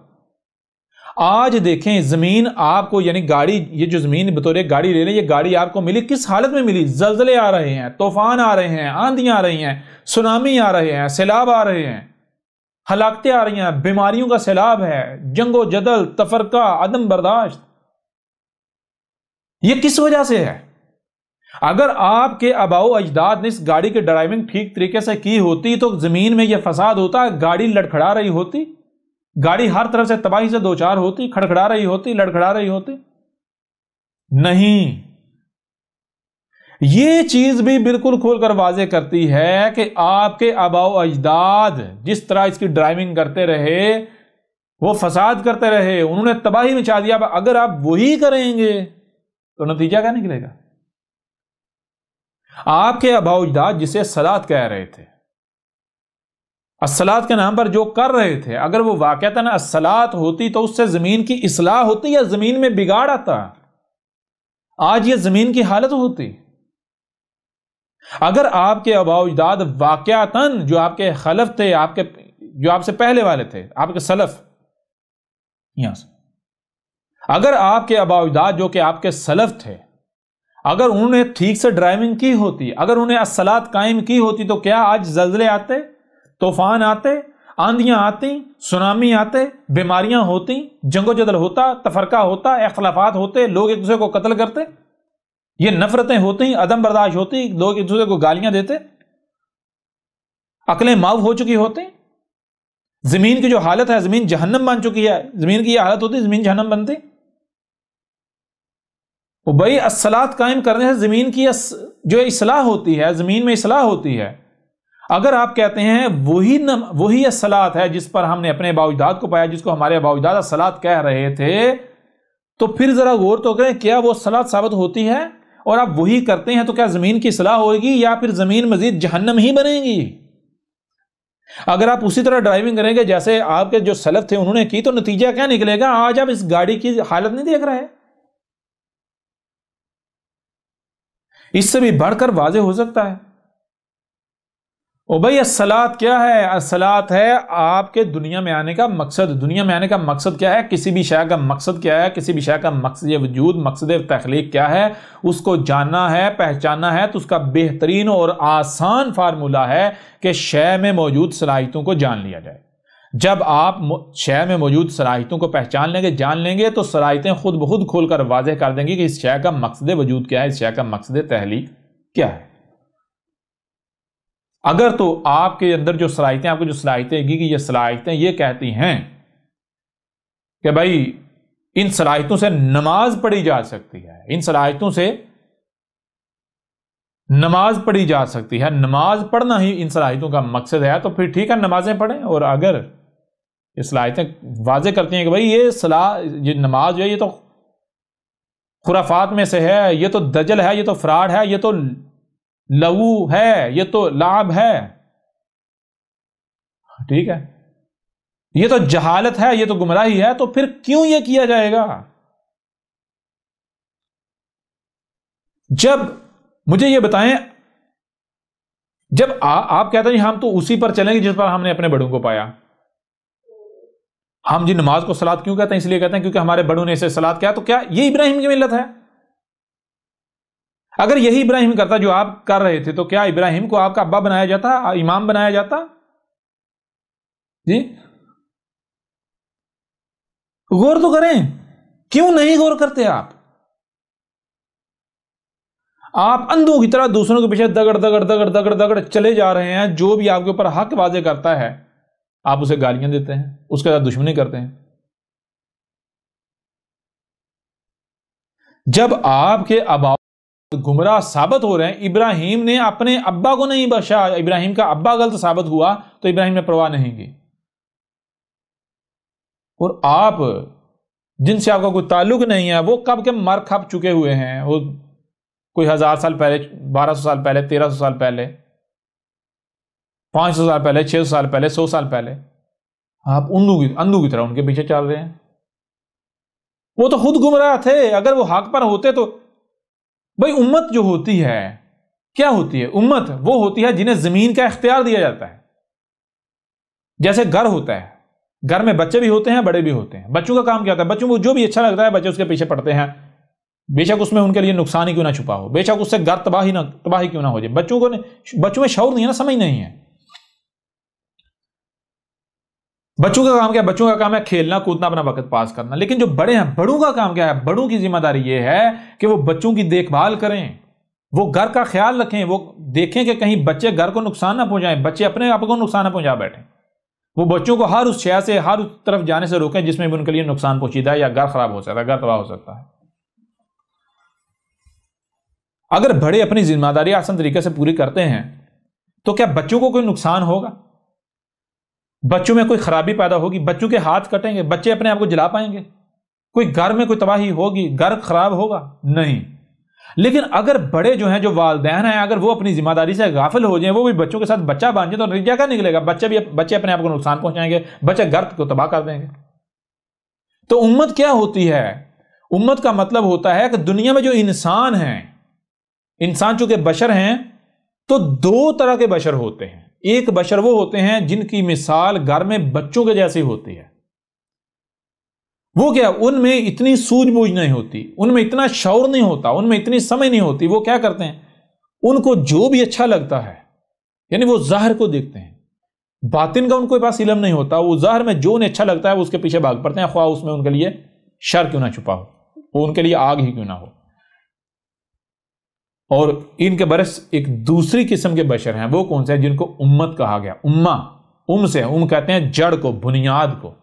آج دیکھیں زمین آپ کو، یعنی گاڑی، یہ جو زمین بطور ایک گاڑی لے لیں، یہ گاڑی آپ کو ملی کس حالت میں ملی؟ زلزلے آ رہے ہیں، طوفان آ رہے ہیں، آندھیاں آ رہی ہیں، سونامی آ رہے ہیں، سیلاب آ رہے ہیں، ہلاکتیں آ رہی ہیں، بیماریوں کا سیلاب ہے، جنگ و جدل، تفرقہ، عدم برداشت۔ یہ کس وجہ سے ہے؟ اگر آپ کے آباء و اجداد نے اس گاڑی کی ڈرائیونگ ٹھیک طریقے سے کی ہوتی تو زمین میں یہ فساد ہوتا، گاڑی لڑکھڑا رہی ہوتی، گاڑی ہر طرف سے تباہی سے دوچار ہوتی، کھڑکھڑا رہی ہوتی، لڑکھڑا رہی ہوتی؟ نہیں۔ یہ چیز بھی بالکل کھول کر واضح کرتی ہے کہ آپ کے آباء و اجداد جس طرح اس کی ڈرائیونگ کرتے رہے، وہ فساد کرتے رہے، انہوں نے تباہی مچا دیا، اگر آپ وہی کریں گے تو نتیجہ کیا نکلے گا؟ آپ کے آباء و اجداد جسے الصلاۃ کہہ رہے تھے، الصلاۃ کے نام پر جو کر رہے تھے، اگر وہ واقعتاً الصلاۃ ہوتی تو اس سے زمین کی اصلاح ہوتی یا زمین میں بگاڑ آتا؟ آج یہ زمین کی حالت ہوتی۔ اگر آپ کے آباء و اجداد واقعتاً جو آپ کے خلف تھے، جو آپ سے پہلے والے تھے، آپ کے سلف، یہاں سے اگر آپ کے آباء و اجداد جو کہ آپ کے سلف تھے، اگر انہوں نے ٹھیک سے ڈرائیونگ کی ہوتی، اگر انہیں الصلاۃ قائم کی ہوتی، تو کیا آج زلزلے آتے، طوفان آتے، آندھیاں آتی، سونامی آتے، بیماریاں ہوتی، جنگ و جدل ہوتا، تفرقہ ہوتا، اختلافات ہوتے، لوگ ایک دوسرے کو قتل کرتے، یہ نفرتیں ہوتی، عدم برداشت ہوتی، لوگ ایک دوسرے کو گالیاں دیتے، عقلیں ماؤ ہو چکی ہوتی، زمین کی جو حالت ہے، زمین جہنم بن چکی ہے، زمین کی یہ حالت ہوتی، زمین جہنم بنتی۔ وہ بھائی الصلاۃ قائم کرنے سے زمین کی جو اصلاح ہوتی ہے، زمین میں اصلاح ہوتی ہے۔ اگر آپ کہتے ہیں وہی الصلاۃ ہے جس پر ہم نے اپنے آباء و اجداد کو پایا، جس کو ہمارے آباء و اجداد الصلاۃ کہہ رہے تھے، تو پھر ذرا غور تو کریں، کیا وہ الصلاۃ ثابت ہوتی ہے؟ اور آپ وہی کرتے ہیں تو کیا زمین کی اصلاح ہوگی یا پھر زمین مزید جہنم ہی بنے گی؟ اگر آپ اسی طرح ڈرائیونگ کریں گے جیسے آپ کے جو سلف تھے انہوں نے کی، تو نتیجہ کیا نکلے گا؟ آج آپ اس گاڑی کی حالت نہیں دیکھ رہے، اس سے بھی بڑھ کر واضح ہو سکتا ہے۔ او بھائی الصلاۃ کیا ہے؟ الصلاۃ ہے آپ کے دنیا میں آنے کا مقصد۔ دنیا میں آنے کا مقصد کیا ہے؟ کسی بھی شے کا مقصد کیا ہے؟ کسی بھی شے کا مقصد وجود، مقصد تخلیق کیا ہے؟ اس کو جاننا ہے، پہچاننا ہے، تو اس کا بہترین اور آسان فارمولہ ہے کہ شے میں موجود صلاحیتوں کو جان لیا جائے۔ جب آپ شے میں موجود صلاحیتوں کو پہچان لیں گے، جان لیں گے، تو صلاحیتیں خود بخود کھول کر واضح کر دیں گی کہ اس شے کا مقصد وجود کیا ہے، اس شے کا مقصد تحلیق کیا ہے۔ اگر تو آپ کے اندر جو صلاحیتیں، آپ کو جو صلاحیتیں گی کہ یہ صلاحیتیں یہ کہتی ہیں کہ بھائی ان صلاحیتوں سے نماز پڑھی جا سکتی ہے، ان صلاحیتوں سے نماز پڑھی جا سکتی ہے، نماز پڑھنا ہی ان صلاحیتوں کا مقصد ہے، تو پھر ٹھیک ہے نمازیں پڑھیں۔ اور اگر یہ صلاحیتیں واضح کرتی ہیں کہ بھائی یہ نماز جو ہے یہ تو خرافات میں سے ہے، یہ تو دجل ہے، یہ تو فراڈ ہے، یہ تو لغو ہے، یہ تو لعب ہے، ٹھیک ہے، یہ تو جہالت ہے، یہ تو گمراہی ہے، تو پھر کیوں یہ کیا جائے گا؟ جب مجھے یہ بتائیں، جب آپ کہتے ہیں ہم تو اسی پر چلیں گے جس پر ہم نے اپنے بڑوں کو پایا، ہم جی نماز کو صلاۃ کیوں کہتے ہیں؟ اس لیے کہتے ہیں کیونکہ ہمارے بڑوں نے اسے صلاۃ کیا، تو کیا یہ ابراہیم کی ملت ہے؟ اگر یہی ابراہیم کرتا جو آپ کر رہے تھے، تو کیا ابراہیم کو آپ کا ابا بنایا جاتا، امام بنایا جاتا؟ جی غور تو کریں، کیوں نہیں غور کرتے آپ اندھوں کی طرح دوسروں کے پیچھے دگڑ دگڑ دگڑ دگڑ دگڑ چلے جا رہے ہیں، جو بھی آپ کے اوپر حق واضح کرتا ہے آپ اسے گالیاں دیتے ہیں، اس کے ساتھ دشمنی کرتے ہیں۔ جب آپ کے ابا گمراہ ثابت ہو رہے ہیں، ابراہیم نے اپنے ابا کو نہیں بخشا، ابراہیم کا ابا غلط ثابت ہوا تو ابراہیم نے پرواہ نہیں کی، اور آپ جن سے آپ کا کوئی تعلق نہیں ہے وہ کب کے مر کھپ چکے ہوئے ہیں، وہ کوئی 1000 سال پہلے، 1200 سال پہلے، 1300 سال پہلے، 500 سال پہلے، 600 سال پہلے، 100 سال پہلے، آپ اندھو کی طرح ان کے پیچھے چل رہے ہیں۔ وہ تو خود گمراہ تھے، اگر وہ حق پر ہوتے تو بھائی امت جو ہوتی ہے کیا ہوتی ہے؟ امت وہ ہوتی ہے جنہیں زمین کا اختیار دیا جاتا ہے۔ جیسے گھر ہوتا ہے، گھر میں بچے بھی ہوتے ہیں، بڑے بھی ہوتے ہیں، بچوں کا کام کیا ہوتا ہے؟ بچوں کو جو بھی اچھا لگتا ہے بچے اس کے پیچھے پڑتے ہیں، بے شک اس میں ان کے لیے نقصان ہی کیوں نہ چھپا ہو، بے شک اس سے گھر تباہی کیوں نہ ہو جائے، بچوں میں شعور نہیں ہے نا، سمجھ نہیں ہے۔ بچوں کا کام کیا ہے؟ بچوں کا کام ہے کھیلنا کودنا، اپنا وقت پاس کرنا۔ لیکن جو بڑے ہیں، بڑوں کا کام کیا ہے؟ بڑوں کی ذمہ داری یہ ہے کہ وہ بچوں کی دیکھ بھال کریں، وہ گھر کا خیال رکھیں، وہ دیکھیں کہ کہیں بچے گھر کو نقصان نہ پہنچائیں، بچے اپنے آپ کو نقصان نہ پہنچا بیٹھیں، وہ بچوں کو ہر اس شے سے، ہر اس طرف جانے سے روکیں جس میں بھی ان کے لیے نقصان پہنچیدہ ہے یا گھر خراب ہو سکتا ہے، گھر تباہ ہو سکتا ہے۔ اگر بڑے اپنی ذمہ داری آسان طریقے سے پوری کرتے ہیں تو کیا بچوں کو کوئی نقصان ہوگا؟ بچوں میں کوئی خرابی پیدا ہوگی؟ بچوں کے ہاتھ کٹیں گے؟ بچے اپنے آپ کو جلا پائیں گے؟ کوئی گھر میں کوئی تباہی ہوگی؟ گھر خراب ہوگا؟ نہیں۔ لیکن اگر بڑے جو ہیں، جو والدین ہیں، اگر وہ اپنی ذمہ داری سے غافل ہو جائیں، وہ بھی بچوں کے ساتھ بچہ بن جائیں، تو نتیجہ کیا نکلے گا؟ بچے اپنے آپ کو نقصان پہنچائیں گے، بچے گھر کو تباہ کر دیں گے۔ تو امت کیا ہوتی ہے؟ امت کا مطلب ہوتا ہے کہ دنیا میں جو انسان ہیں، انسان چونکہ بشر ہیں تو دو طرح کے بشر ہوتے ہیں۔ ایک بشر وہ ہوتے ہیں جن کی مثال گھر میں بچوں کے جیسی ہوتی ہے۔ وہ کیا؟ ان میں اتنی سوجھ بوجھ نہیں ہوتی، ان میں اتنا شعور نہیں ہوتا، ان میں اتنی سمجھ نہیں ہوتی۔ وہ کیا کرتے ہیں؟ ان کو جو بھی اچھا لگتا ہے، یعنی وہ ظاہر کو دیکھتے ہیں، باطن کا ان کو پاس علم نہیں ہوتا، وہ ظاہر میں جو انہیں اچھا لگتا ہے وہ اس کے پیچھے بھاگ پڑتے ہیں، خواہ اس میں ان کے لیے شر کیوں نہ چھپا ہو، وہ ان کے لیے آگ ہی کیوں نہ ہو۔ اور ان کے برعکس ایک دوسری قسم کے بشر ہیں، وہ کون سے ہیں؟ جن کو امت کہا گیا۔ ام کہتے ہیں جڑ کو، بنیاد کو،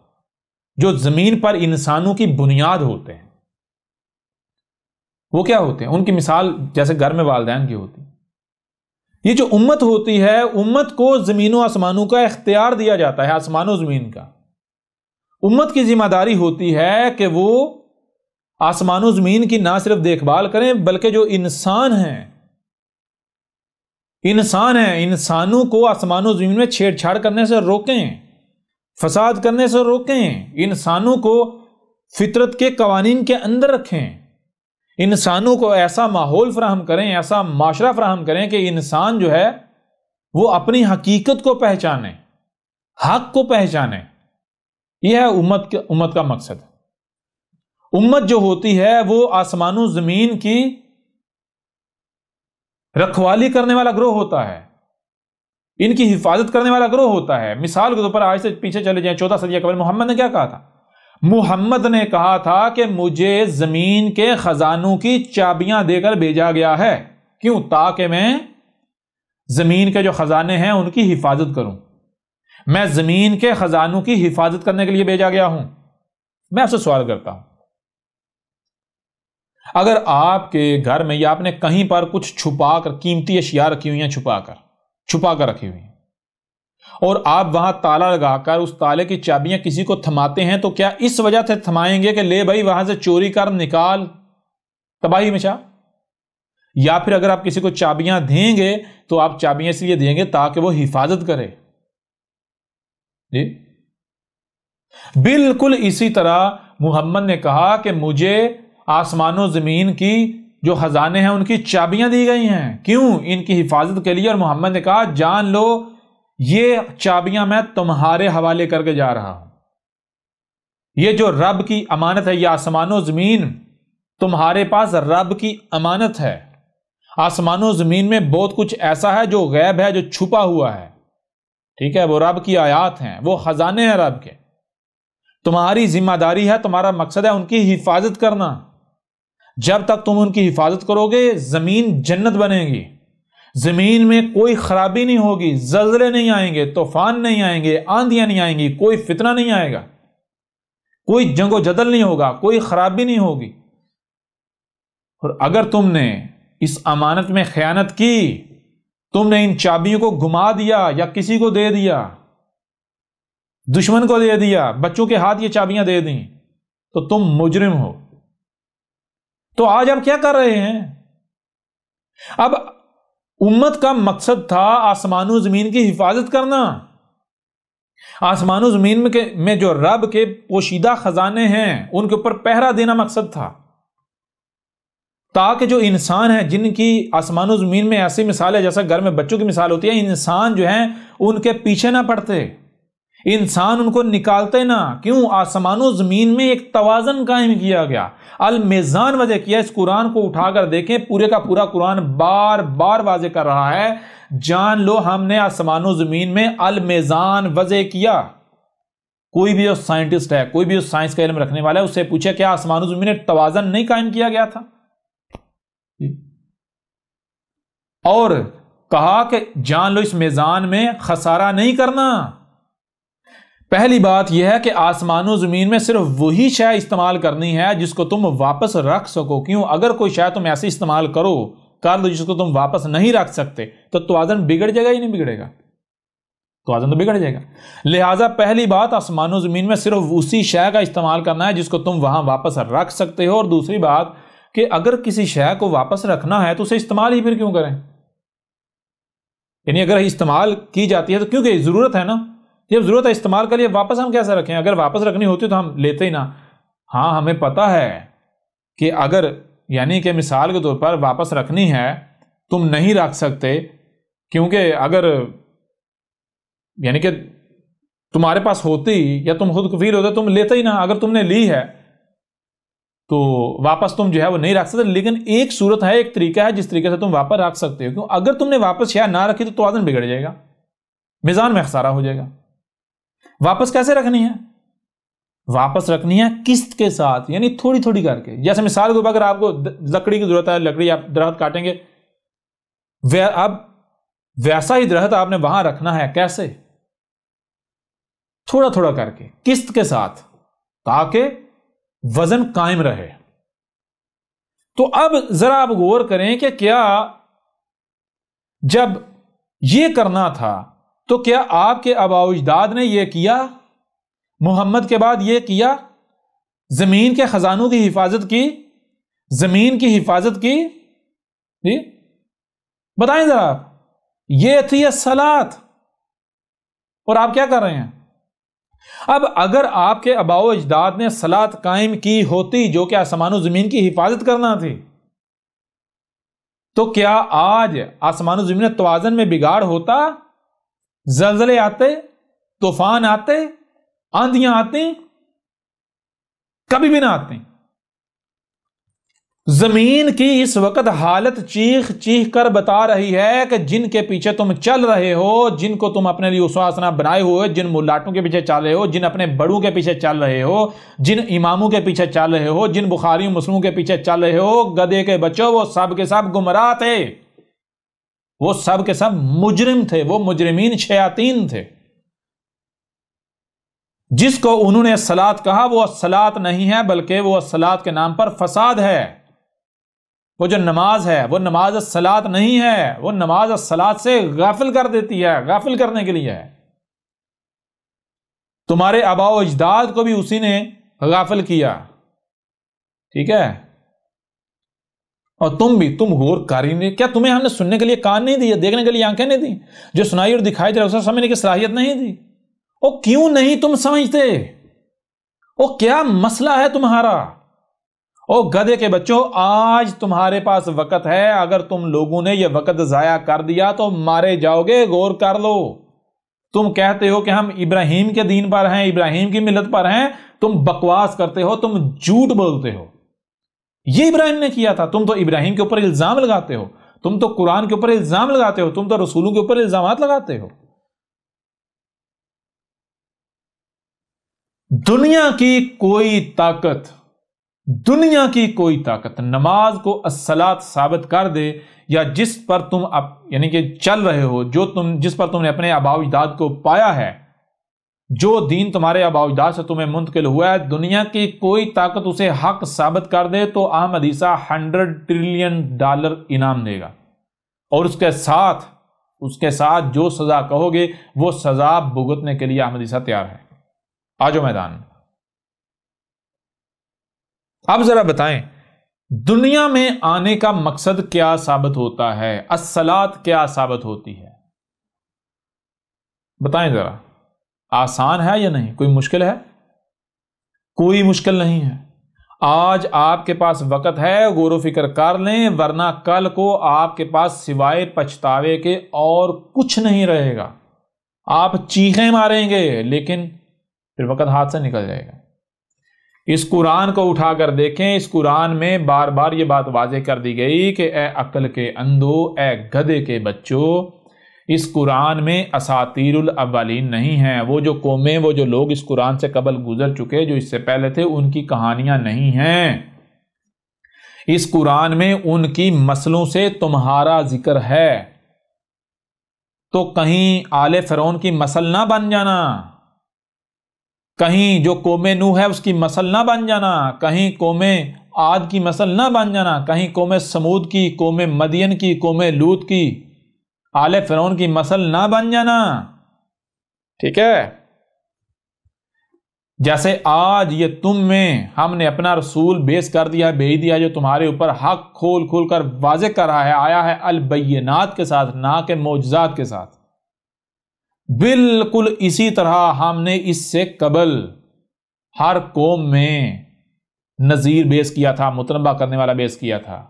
جو زمین پر انسانوں کی بنیاد ہوتے ہیں۔ وہ کیا ہوتے ہیں؟ ان کی مثال جیسے گھر میں والدین کی ہوتی۔ یہ جو امت ہوتی ہے، امت کو زمین و آسمانوں کا اختیار دیا جاتا ہے، آسمان و زمین کا۔ امت کی ذمہ داری ہوتی ہے کہ وہ آسمان و زمین کی نہ صرف دیکھ بھال کریں، بلکہ جو انسان ہیں، انسانوں کو آسمان و زمین میں چھیڑ چھاڑ کرنے سے روکیں، فساد کرنے سے روکیں، انسانوں کو فطرت کے قوانین کے اندر رکھیں، انسانوں کو ایسا ماحول فراہم کریں، ایسا معاشرہ فراہم کریں کہ انسان جو ہے وہ اپنی حقیقت کو پہچانے، حق کو پہچانے۔ یہ ہے امت کا مقصد۔ امت جو ہوتی ہے وہ آسمان و زمین کی رکھوالی کرنے والا گروہ ہوتا ہے۔ ان کی حفاظت کرنے والا گروہ ہوتا ہے. مثال کے طور پر آج سے پیچھے چلے جائیں 14 صدی قبل محمد نے کیا کہا تھا؟ محمد نے کہا تھا کہ مجھے زمین کے خزانوں کی چابیاں دے کر بھیجا گیا ہے. کیوں؟ تاکہ میں زمین کے جو خزانے ہیں ان کی حفاظت کروں. میں زمین کے خزانوں کی حفاظت کرنے کے لیے بھیجا گیا ہوں. میں آپ سے سوال کرتا ہوں، اگر آپ کے گھر میں یا آپ نے کہیں پر کچھ چھپا کر قیمتی اشیاء رکھی ہوئی ہیں، چھپا کر رکھی ہوئی ہیں، اور آپ وہاں تالا لگا کر اس تالے کی چابیاں کسی کو تھماتے ہیں، تو کیا اس وجہ سے تھمائیں گے کہ لے بھائی وہاں سے چوری کر نکال، تباہی مچا؟ یا پھر اگر آپ کسی کو چابیاں دیں گے تو آپ چابیاں اس لیے دیں گے تاکہ وہ حفاظت کرے. جی بالکل اسی طرح محمد نے کہا کہ مجھے آسمان و زمین کی جو خزانے ہیں ان کی چابیاں دی گئی ہیں. کیوں؟ ان کی حفاظت کے لیے. اور محمد نے کہا جان لو یہ چابیاں میں تمہارے حوالے کر کے جا رہا ہوں. یہ جو رب کی امانت ہے، یہ آسمان و زمین تمہارے پاس رب کی امانت ہے. آسمان و زمین میں بہت کچھ ایسا ہے جو غیب ہے، جو چھپا ہوا ہے. ٹھیک ہے، وہ رب کی آیات ہیں، وہ خزانے ہیں رب کے. تمہاری ذمہ داری ہے، تمہارا مقصد ہے ان کی حفاظت کرنا. جب تک تم ان کی حفاظت کرو گے زمین جنت بنے گی. زمین میں کوئی خرابی نہیں ہوگی، زلزلے نہیں آئیں گے، طوفان نہیں آئیں گے، آندیاں نہیں آئیں گی، کوئی فتنہ نہیں آئے گا، کوئی جنگ و جدل نہیں ہوگا، کوئی خرابی نہیں ہوگی. اور اگر تم نے اس امانت میں خیانت کی، تم نے ان چابیوں کو گما دیا یا کسی کو دے دیا، دشمن کو دے دیا، بچوں کے ہاتھ یہ چابیاں دے دیں، تو تم مجرم ہو. تو آج آپ کیا کر رہے ہیں؟ اب امت کا مقصد تھا آسمان و زمین کی حفاظت کرنا. آسمان و زمین میں جو رب کے پوشیدہ خزانے ہیں ان کے اوپر پہرا دینا مقصد تھا، تاکہ جو انسان ہیں جن کی آسمان و زمین میں ایسی مثال ہے جیسا گھر میں بچوں کی مثال ہوتی ہے، انسان جو ہیں ان کے پیچھے نہ پڑتے، انسان ان کو نکالتے نہ. کیوں؟ آسمان و زمین میں ایک توازن قائم کیا گیا، المیزان وضع کیا. اس قرآن کو اٹھا کر دیکھیں، پورے کا پورا قرآن بار بار واضح کر رہا ہے، جان لو ہم نے آسمان و زمین میں المیزان وضع کیا. کوئی بھی جو سائنٹسٹ ہے، کوئی بھی جو سائنس کا علم رکھنے والا ہے، اس سے پوچھے کیا آسمان و زمین میں توازن نہیں قائم کیا گیا تھا؟ اور کہا کہ جان لو اس میزان میں خسارہ نہیں کرنا. پہلی بات یہ ہے کہ آسمان و زمین میں صرف وہی شے استعمال کرنی ہے جس کو تم واپس رکھ سکو. کیوں؟ اگر کوئی شے تم ایسے استعمال کر لو جس کو تم واپس نہیں رکھ سکتے تو توازن بگڑ جائے گا یا نہیں بگڑے گا؟ توازن تو بگڑ جائے گا. لہٰذا پہلی بات، آسمان و زمین میں صرف اسی شے کا استعمال کرنا ہے جس کو تم وہاں واپس رکھ سکتے ہو. اور دوسری بات کہ اگر کسی شے کو واپس رکھنا ہے تو اسے استعمال ہی پھر کیوں کریں؟ یعنی اگر استعمال کی جاتی ہے تو کیونکہ ضرورت ہے نا، جب ضرورت ہے استعمال کریے، واپس ہم کیسے رکھیں؟ اگر واپس رکھنی ہوتی تو ہم لیتے ہی نہ. ہاں ہمیں پتا ہے کہ اگر یعنی کہ مثال کے طور پر واپس رکھنی ہے تم نہیں رکھ سکتے، کیونکہ اگر یعنی کہ تمہارے پاس ہوتی یا تم خود کفیل ہوتے تم لیتے ہی نہ. اگر تم نے لی ہے تو واپس تم جو ہے وہ نہیں رکھ سکتے. لیکن ایک صورت ہے، ایک طریقہ ہے جس طریقے سے تم واپس رکھ سکتے ہو. کیوں؟ اگر تم نے واپس شے نہ رکھی تو توازن بگڑ جائے گا، میزان میں خسارہ ہو جائے گا. واپس کیسے رکھنی ہے؟ واپس رکھنی ہے قسط کے ساتھ، یعنی تھوڑی تھوڑی کر کے. جیسے مثال کے طور پر اگر آپ کو لکڑی کی ضرورت ہے، لکڑی آپ درخت کاٹیں گے، اب ویسا ہی درخت آپ نے وہاں رکھنا ہے. کیسے؟ تھوڑا تھوڑا کر کے، قسط کے ساتھ، تاکہ وزن قائم رہے. تو اب ذرا آپ غور کریں کہ کیا جب یہ کرنا تھا تو کیا آپ کے آباء و اجداد نے یہ کیا؟ محمد کے بعد یہ کیا؟ زمین کے خزانوں کی حفاظت کی، زمین کی حفاظت کی؟ جی بتائیں ذرا آپ. یہ تھی الصلاۃ، اور آپ کیا کر رہے ہیں؟ اب اگر آپ کے آباء و اجداد نے صلاۃ قائم کی ہوتی جو کہ آسمان و زمین کی حفاظت کرنا تھی، تو کیا آج آسمان و زمین میں توازن میں بگاڑ ہوتا؟ زلزلے آتے، طوفان آتے، آندیاں آتی؟ کبھی بھی نہ آتی. زمین کی اس وقت حالت چیخ چیخ کر بتا رہی ہے کہ جن کے پیچھے تم چل رہے ہو، جن کو تم اپنے لیے اسوہ حسنہ بنائے ہوئے، جن ملاٹوں کے پیچھے چل رہے ہو، جن اپنے بڑوں کے پیچھے چل رہے ہو، جن اماموں کے پیچھے چل رہے ہو، جن بخاری و مسلموں کے پیچھے چل رہے ہو، گدھے کے بچوں، وہ سب کے سب گمراہ تھے، وہ سب کے سب مجرم تھے، وہ مجرمین شیاطین تھے۔ جس کو انہوں نے الصلاۃ کہا وہ الصلاۃ نہیں ہے، بلکہ وہ الصلاۃ کے نام پر فساد ہے۔ وہ جو نماز ہے وہ نماز الصلاۃ نہیں ہے، وہ نماز الصلاۃ سے غافل کر دیتی ہے، غافل کرنے کے لیے ہے۔ تمہارے آباء و اجداد کو بھی اسی نے غافل کیا، ٹھیک ہے؟ اور تم غور کر ہی نہیں، کیا تمہیں ہم نے سننے کے لیے کان نہیں دیے، دیکھنے کے لیے آنکھیں نہیں دی، جو سنائی اور دکھائی دے اسے سمجھنے کی صلاحیت نہیں دی؟ او کیوں نہیں تم سمجھتے؟ او کیا مسئلہ ہے تمہارا؟ او گدھے کے بچوں، آج تمہارے پاس وقت ہے، اگر تم لوگوں نے یہ وقت ضائع کر دیا تو مارے جاؤ گے، غور کر لو۔ تم کہتے ہو کہ ہم ابراہیم کے دین پر ہیں، ابراہیم کی ملت پر ہیں، تم بکواس کرتے ہو، تم جھوٹ بولتے ہو۔ یہ ابراہیم نے کیا تھا، تم تو ابراہیم کے اوپر الزام لگاتے ہو، تم تو قرآن کے اوپر الزام لگاتے ہو، تم تو رسولوں کے اوپر الزامات لگاتے ہو۔ دنیا کی کوئی طاقت نماز کو الصلاۃ ثابت کر دے، یا جس پر تم یعنی کہ چل رہے ہو، جس پر تم نے اپنے آباء و اجداد کو پایا ہے، جو دین تمہارے آباء و اجداد سے تمہیں منتقل ہوا ہے، دنیا کی کوئی طاقت اسے حق ثابت کر دے تو احمد عیسیٰ $100 ٹریلین انعام دے گا، اور اس کے ساتھ جو سزا کہو گے وہ سزا بھگتنے کے لیے احمد عیسیٰ تیار ہے۔ آجو میدان میں۔ اب ذرا بتائیں، دنیا میں آنے کا مقصد کیا ثابت ہوتا ہے؟ الصلاۃ کیا ثابت ہوتی ہے؟ بتائیں ذرا، آسان ہے یا نہیں؟ کوئی مشکل ہے؟ کوئی مشکل نہیں ہے۔ آج آپ کے پاس وقت ہے، غور و فکر کر لیں، ورنہ کل کو آپ کے پاس سوائے پچھتاوے کے اور کچھ نہیں رہے گا۔ آپ چیخیں ماریں گے لیکن پھر وقت ہاتھ سے نکل جائے گا۔ اس قرآن کو اٹھا کر دیکھیں، اس قرآن میں بار بار یہ بات واضح کر دی گئی کہ اے عقل کے اندھو، اے گدھے کے بچوں، اس قرآن میں اساطیر الاولین نہیں ہیں۔ وہ جو قومیں، وہ جو لوگ اس قرآن سے قبل گزر چکے، جو اس سے پہلے تھے، ان کی کہانیاں نہیں ہیں۔ اس قرآن میں ان کی مسلوں سے تمہارا ذکر ہے، تو کہیں آل فرعون کی مسل نہ بن جانا، کہیں جو قوم نوح ہے اس کی مسل نہ بن جانا، کہیں قوم عاد کی مسل نہ بن جانا، کہیں قوم سمود کی، قوم مدین کی، قوم لوط کی، آل فرعون کی مسل نہ بن جانا، ٹھیک ہے؟ جیسے آج یہ تم میں ہم نے اپنا رسول بیس کر دیا، بھیج دیا، جو تمہارے اوپر حق کھول کھول کر واضح کر رہا ہے، آیا ہے البینات کے ساتھ، نہ کہ معجزات کے ساتھ۔ بالکل اسی طرح ہم نے اس سے قبل ہر قوم میں نذیر بیس کیا تھا، متنبہ کرنے والا بیس کیا تھا۔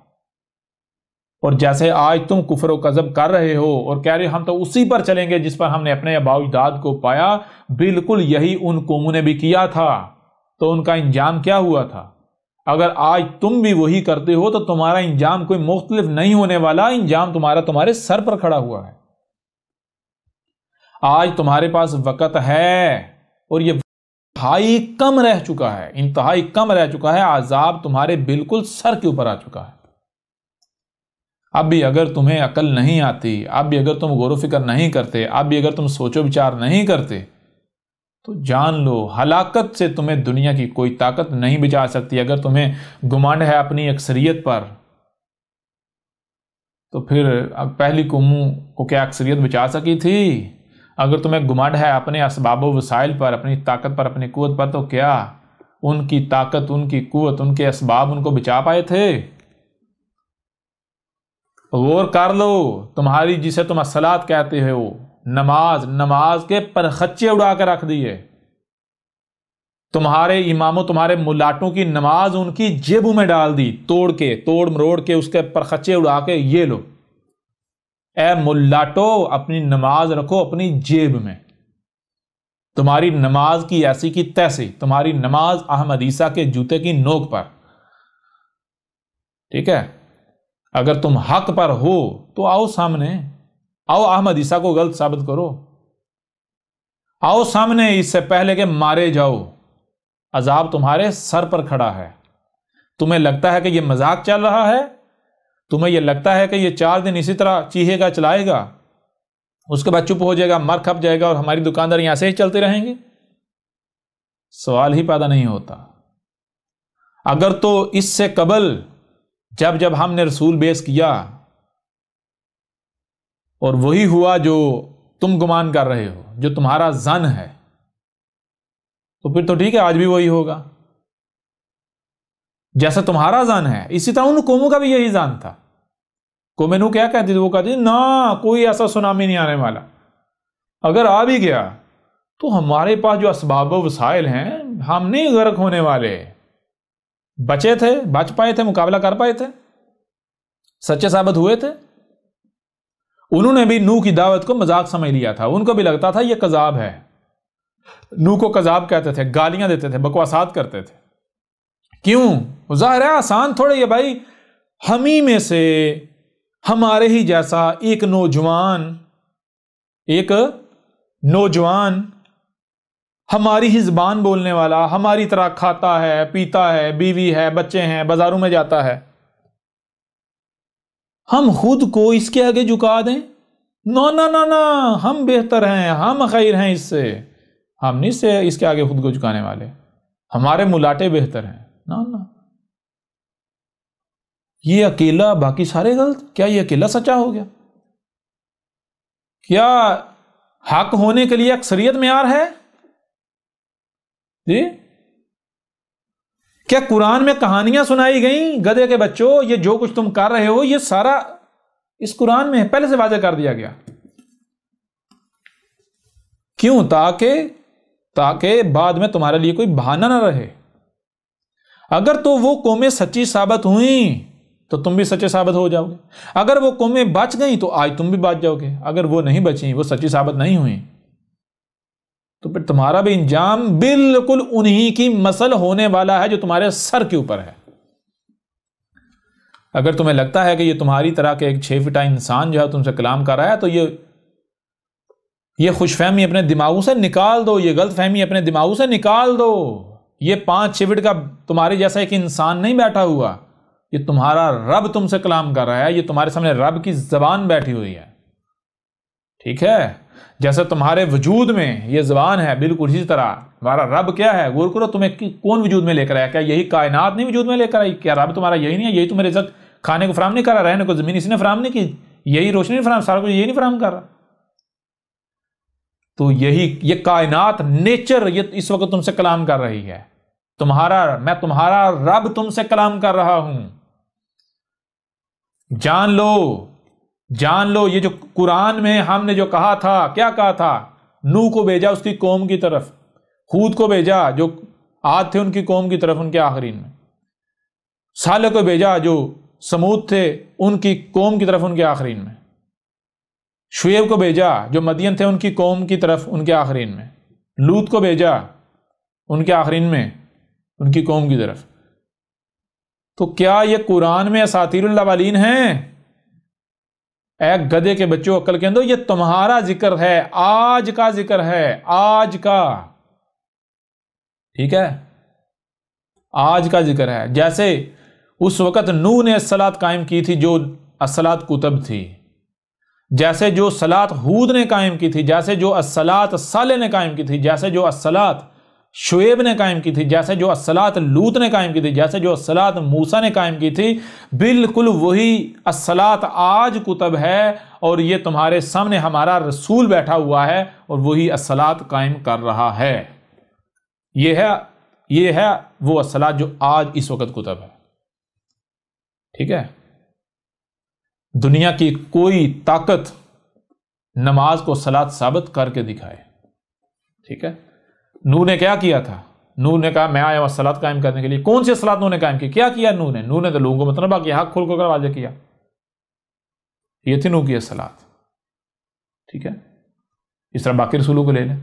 اور جیسے آج تم کفر و کذب کر رہے ہو اور کہہ رہے ہم تو اسی پر چلیں گے جس پر ہم نے اپنے آباء و اجداد کو پایا، بالکل یہی ان قوموں نے بھی کیا تھا، تو ان کا انجام کیا ہوا تھا؟ اگر آج تم بھی وہی کرتے ہو تو تمہارا انجام کوئی مختلف نہیں ہونے والا، انجام تمہارے سر پر کھڑا ہوا ہے۔ آج تمہارے پاس وقت ہے اور یہ انتہائی کم رہ چکا ہے، عذاب تمہارے بالکل سر کے اوپر آ چکا ہے۔ اب بھی اگر تمہیں عقل نہیں آتی، اب بھی اگر تم غور و فکر نہیں کرتے، اب بھی اگر تم سوچ و بچار نہیں کرتے، تو جان لو ہلاکت سے تمہیں دنیا کی کوئی طاقت نہیں بچا سکتی۔ اگر تمہیں گمانڈ ہے اپنی اکثریت پر، تو پھر پہلی قوموں کو کیا اکثریت بچا سکی تھی؟ اگر تمہیں گمانڈ ہے اپنے اسباب و وسائل پر، اپنی طاقت پر، اپنی قوت پر، تو کیا ان کی طاقت، ان کی قوت، ان کے اسباب ان کو بچا پائے تھے؟ غور کر لو، تمہاری جسے تم الصلاۃ کہتے ہو، نماز کے پرخچے اڑا کے رکھ دیے۔ تمہارے اماموں، تمہارے ملاٹوں کی نماز ان کی جیبوں میں ڈال دی، توڑ مروڑ کے اس کے پرخچے اڑا کے، یہ لو اے ملاٹو، اپنی نماز رکھو اپنی جیب میں۔ تمہاری نماز کی ایسی کی تیسی، تمہاری نماز احمد عیسیٰ کے جوتے کی نوک پر۔ ٹھیک ہے؟ اگر تم حق پر ہو تو آؤ سامنے، آؤ احمد عیسیٰ کو غلط ثابت کرو، آؤ سامنے اس سے پہلے کہ مارے جاؤ۔ عذاب تمہارے سر پر کھڑا ہے، تمہیں لگتا ہے کہ یہ مذاق چل رہا ہے، تمہیں یہ لگتا ہے کہ یہ 4 دن اسی طرح چیخے گا چلائے گا، اس کے بعد چپ ہو جائے گا، مر کھپ جائے گا اور ہماری دکاندار یہاں سے ہی چلتے رہیں گے؟ سوال ہی پیدا نہیں ہوتا۔ اگر تو اس سے قبل جب ہم نے رسول بیعت کیا اور وہی ہوا جو تم گمان کر رہے ہو، جو تمہارا ظن ہے، تو پھر تو ٹھیک ہے، آج بھی وہی ہوگا جیسا تمہارا ظن ہے۔ اسی طرح ان قوموں کا بھی یہی ظن تھا۔ قوم نوح کیا کہتی تھی؟ وہ کہتی تھی نہ، کوئی ایسا سونامی نہیں آنے والا، اگر آ بھی گیا تو ہمارے پاس جو اسباب و وسائل ہیں، ہم نہیں غرق ہونے والے۔ بچے تھے، بچ پائے تھے، مقابلہ کر پائے تھے، سچے ثابت ہوئے تھے۔ انہوں نے بھی نوح کی دعوت کو مذاق سمجھ لیا تھا، ان کو بھی لگتا تھا یہ کذاب ہے۔ نوح کو کذاب کہتے تھے، گالیاں دیتے تھے، بکواسات کرتے تھے۔ کیوں؟ ظاہر ہے آسان تھوڑے یہ بھائی، ہمیں میں سے ہمارے ہی جیسا ایک نوجوان ہماری ہی زبان بولنے والا، ہماری طرح کھاتا ہے، پیتا ہے، بیوی ہے، بچے ہیں، بازاروں میں جاتا ہے، ہم خود کو اس کے آگے جھکا دیں؟ نہ نہ نہ نہ، ہم بہتر ہیں، ہم خیر ہیں اس سے، ہم نہیں اس کے آگے خود کو جھکانے والے، ہمارے ملاٹے بہتر ہیں۔ نہ نہ، یہ اکیلا، باقی سارے غلط؟ کیا یہ اکیلا سچا ہو گیا؟ کیا حق ہونے کے لیے اکثریت معیار ہے؟ جی، کیا قرآن میں کہانیاں سنائی گئیں گدھے کے بچوں، یہ جو کچھ تم کر رہے ہو یہ سارا اس قرآن میں پہلے سے واضح کر دیا گیا؟ کیوں؟ تاکہ بعد میں تمہارے لیے کوئی بہانہ نہ رہے۔ اگر تو وہ قومیں سچی ثابت ہوئیں تو تم بھی سچے ثابت ہو جاؤ گے، اگر وہ قومیں بچ گئیں تو آج تم بھی بچ جاؤ گے، اگر وہ نہیں بچیں، وہ سچی ثابت نہیں ہوئیں، تو پھر تمہارا بھی انجام بالکل انہی کی مثل ہونے والا ہے جو تمہارے سر کے اوپر ہے۔ اگر تمہیں لگتا ہے کہ یہ تمہاری طرح کے ایک 6 فٹا انسان جو ہے تم سے کلام کر رہا ہے، تو یہ خوش فہمی اپنے دماغوں سے نکال دو، یہ غلط فہمی اپنے دماغوں سے نکال دو۔ یہ 5-6 فٹ کا تمہارے جیسا ایک انسان نہیں بیٹھا ہوا، یہ تمہارا رب تم سے کلام کر رہا ہے، یہ تمہارے سامنے رب کی زبان بیٹھی ہوئی ہے، ٹھیک ہے؟ جیسے تمہارے وجود میں یہ زبان ہے، بالکل اسی طرح ہمارا رب کیا ہے؟ غور کرو، تمہیں کون وجود میں لے کر آیا؟ کیا یہی کائنات نہیں وجود میں لے کر آئی؟ کیا رب تمہارا یہی نہیں ہے؟ یہی تمہیں رزق کھانے کو فراہم نہیں کر رہا؟ رہنے کو زمین اسی نے فراہم نہیں کی؟ یہی روشنی نہیں فراہم، سارا کچھ یہی نہیں فراہم کر رہا؟ تو یہ کائنات، نیچر، یہ اس وقت تم سے کلام کر رہی ہے۔ میں تمہارا رب تم سے کلام کر رہا ہوں۔ جان لو، یہ جو قرآن میں ہم نے جو کہا تھا، کیا کہا تھا؟ نوح کو بھیجا اس کی قوم کی طرف، ہود کو بھیجا جو عاد تھے ان کی قوم کی طرف ان کے آخرین میں، صالح کو بھیجا جو سمود تھے ان کی قوم کی طرف ان کے آخرین میں، شعیب کو بھیجا جو مدین تھے ان کی قوم کی طرف ان کے آخرین میں، لوط کو بھیجا ان کے آخرین میں ان کی قوم کی طرف۔ تو کیا یہ قرآن میں اساطیر الاولین ہیں؟ اے گدھے کے بچوں، عقل کے اندر، یہ تمہارا ذکر ہے، آج کا ذکر ہے، آج کا، ٹھیک ہے؟ آج کا ذکر ہے۔ جیسے اس وقت نوح نے الصلاۃ قائم کی تھی جو الصلاۃ کتب تھی، جیسے جو الصلاۃ ہود نے قائم کی تھی، جیسے جو الصلاۃ صالح نے قائم کی تھی، جیسے جو الصلاۃ شعیب نے قائم کی تھی، جیسے جو الصلاۃ لوط نے قائم کی تھی، جیسے جو الصلاۃ موسیٰ نے قائم کی تھی، بالکل وہی الصلاۃ آج کتب ہے، اور یہ تمہارے سامنے ہمارا رسول بیٹھا ہوا ہے اور وہی الصلاۃ قائم کر رہا ہے۔ یہ ہے وہ الصلاۃ جو آج اس وقت کتب ہے، ٹھیک ہے؟ دنیا کی کوئی طاقت نماز کو صلاۃ ثابت کر کے دکھائے، ٹھیک ہے؟ نوح نے کیا کیا تھا؟ نوح نے کہا میں آیا ہوں صلاۃ قائم کرنے کے لیے۔ کون سی صلاۃ نوح نے قائم کی؟ کیا کیا نوح نے تو لوگوں کو مطلب کہ حق کھول کر واضح کیا، یہ تھی نوح کی صلاۃ، ٹھیک ہے؟ اس طرح باقی رسولوں کو لے لیں۔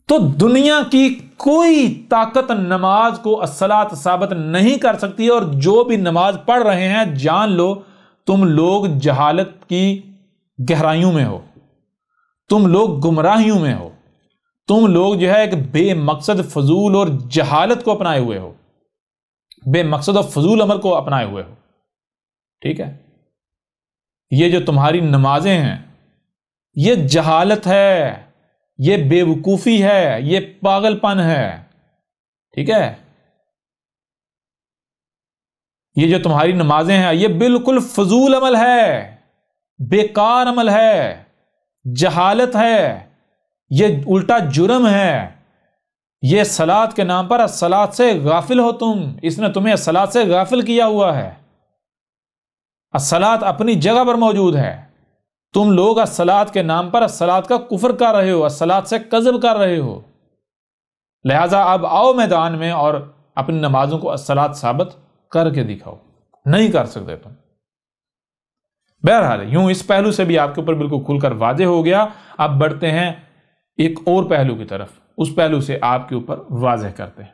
تو دنیا کی کوئی طاقت نماز کو الصلاۃ ثابت نہیں کر سکتی، اور جو بھی نماز پڑھ رہے ہیں جان لو تم لوگ جہالت کی گہرائیوں میں ہو، تم لوگ گمراہیوں میں ہو، تم لوگ جو ہے ایک بے مقصد فضول اور جہالت کو اپنائے ہوئے ہو، بے مقصد اور فضول عمل کو اپنائے ہوئے ہو. ٹھیک ہے، یہ جو تمہاری نمازیں ہیں یہ جہالت ہے، یہ بے وقوفی ہے، یہ پاگل پن ہے. ٹھیک ہے، یہ جو تمہاری نمازیں ہیں یہ بالکل فضول عمل ہے، بیکار عمل ہے، جہالت ہے، یہ الٹا جرم ہے. یہ صلاۃ کے نام پر الصلاۃ سے غافل ہو تم، اس نے تمہیں الصلاۃ سے غافل کیا ہوا ہے. الصلاۃ اپنی جگہ پر موجود ہے، تم لوگ الصلاۃ کے نام پر الصلاۃ کا کفر کر رہے ہو، الصلاۃ سے کذب کر رہے ہو. لہذا اب آؤ میدان میں اور اپنی نمازوں کو الصلاۃ ثابت کر کے دکھاؤ. نہیں کر سکتے تم. بہرحال یوں اس پہلو سے بھی آپ کے اوپر بالکل کھل کر واضح ہو گیا. اب بڑھتے ہیں ایک اور پہلو کی طرف، اس پہلو سے آپ کے اوپر واضح کرتے ہیں.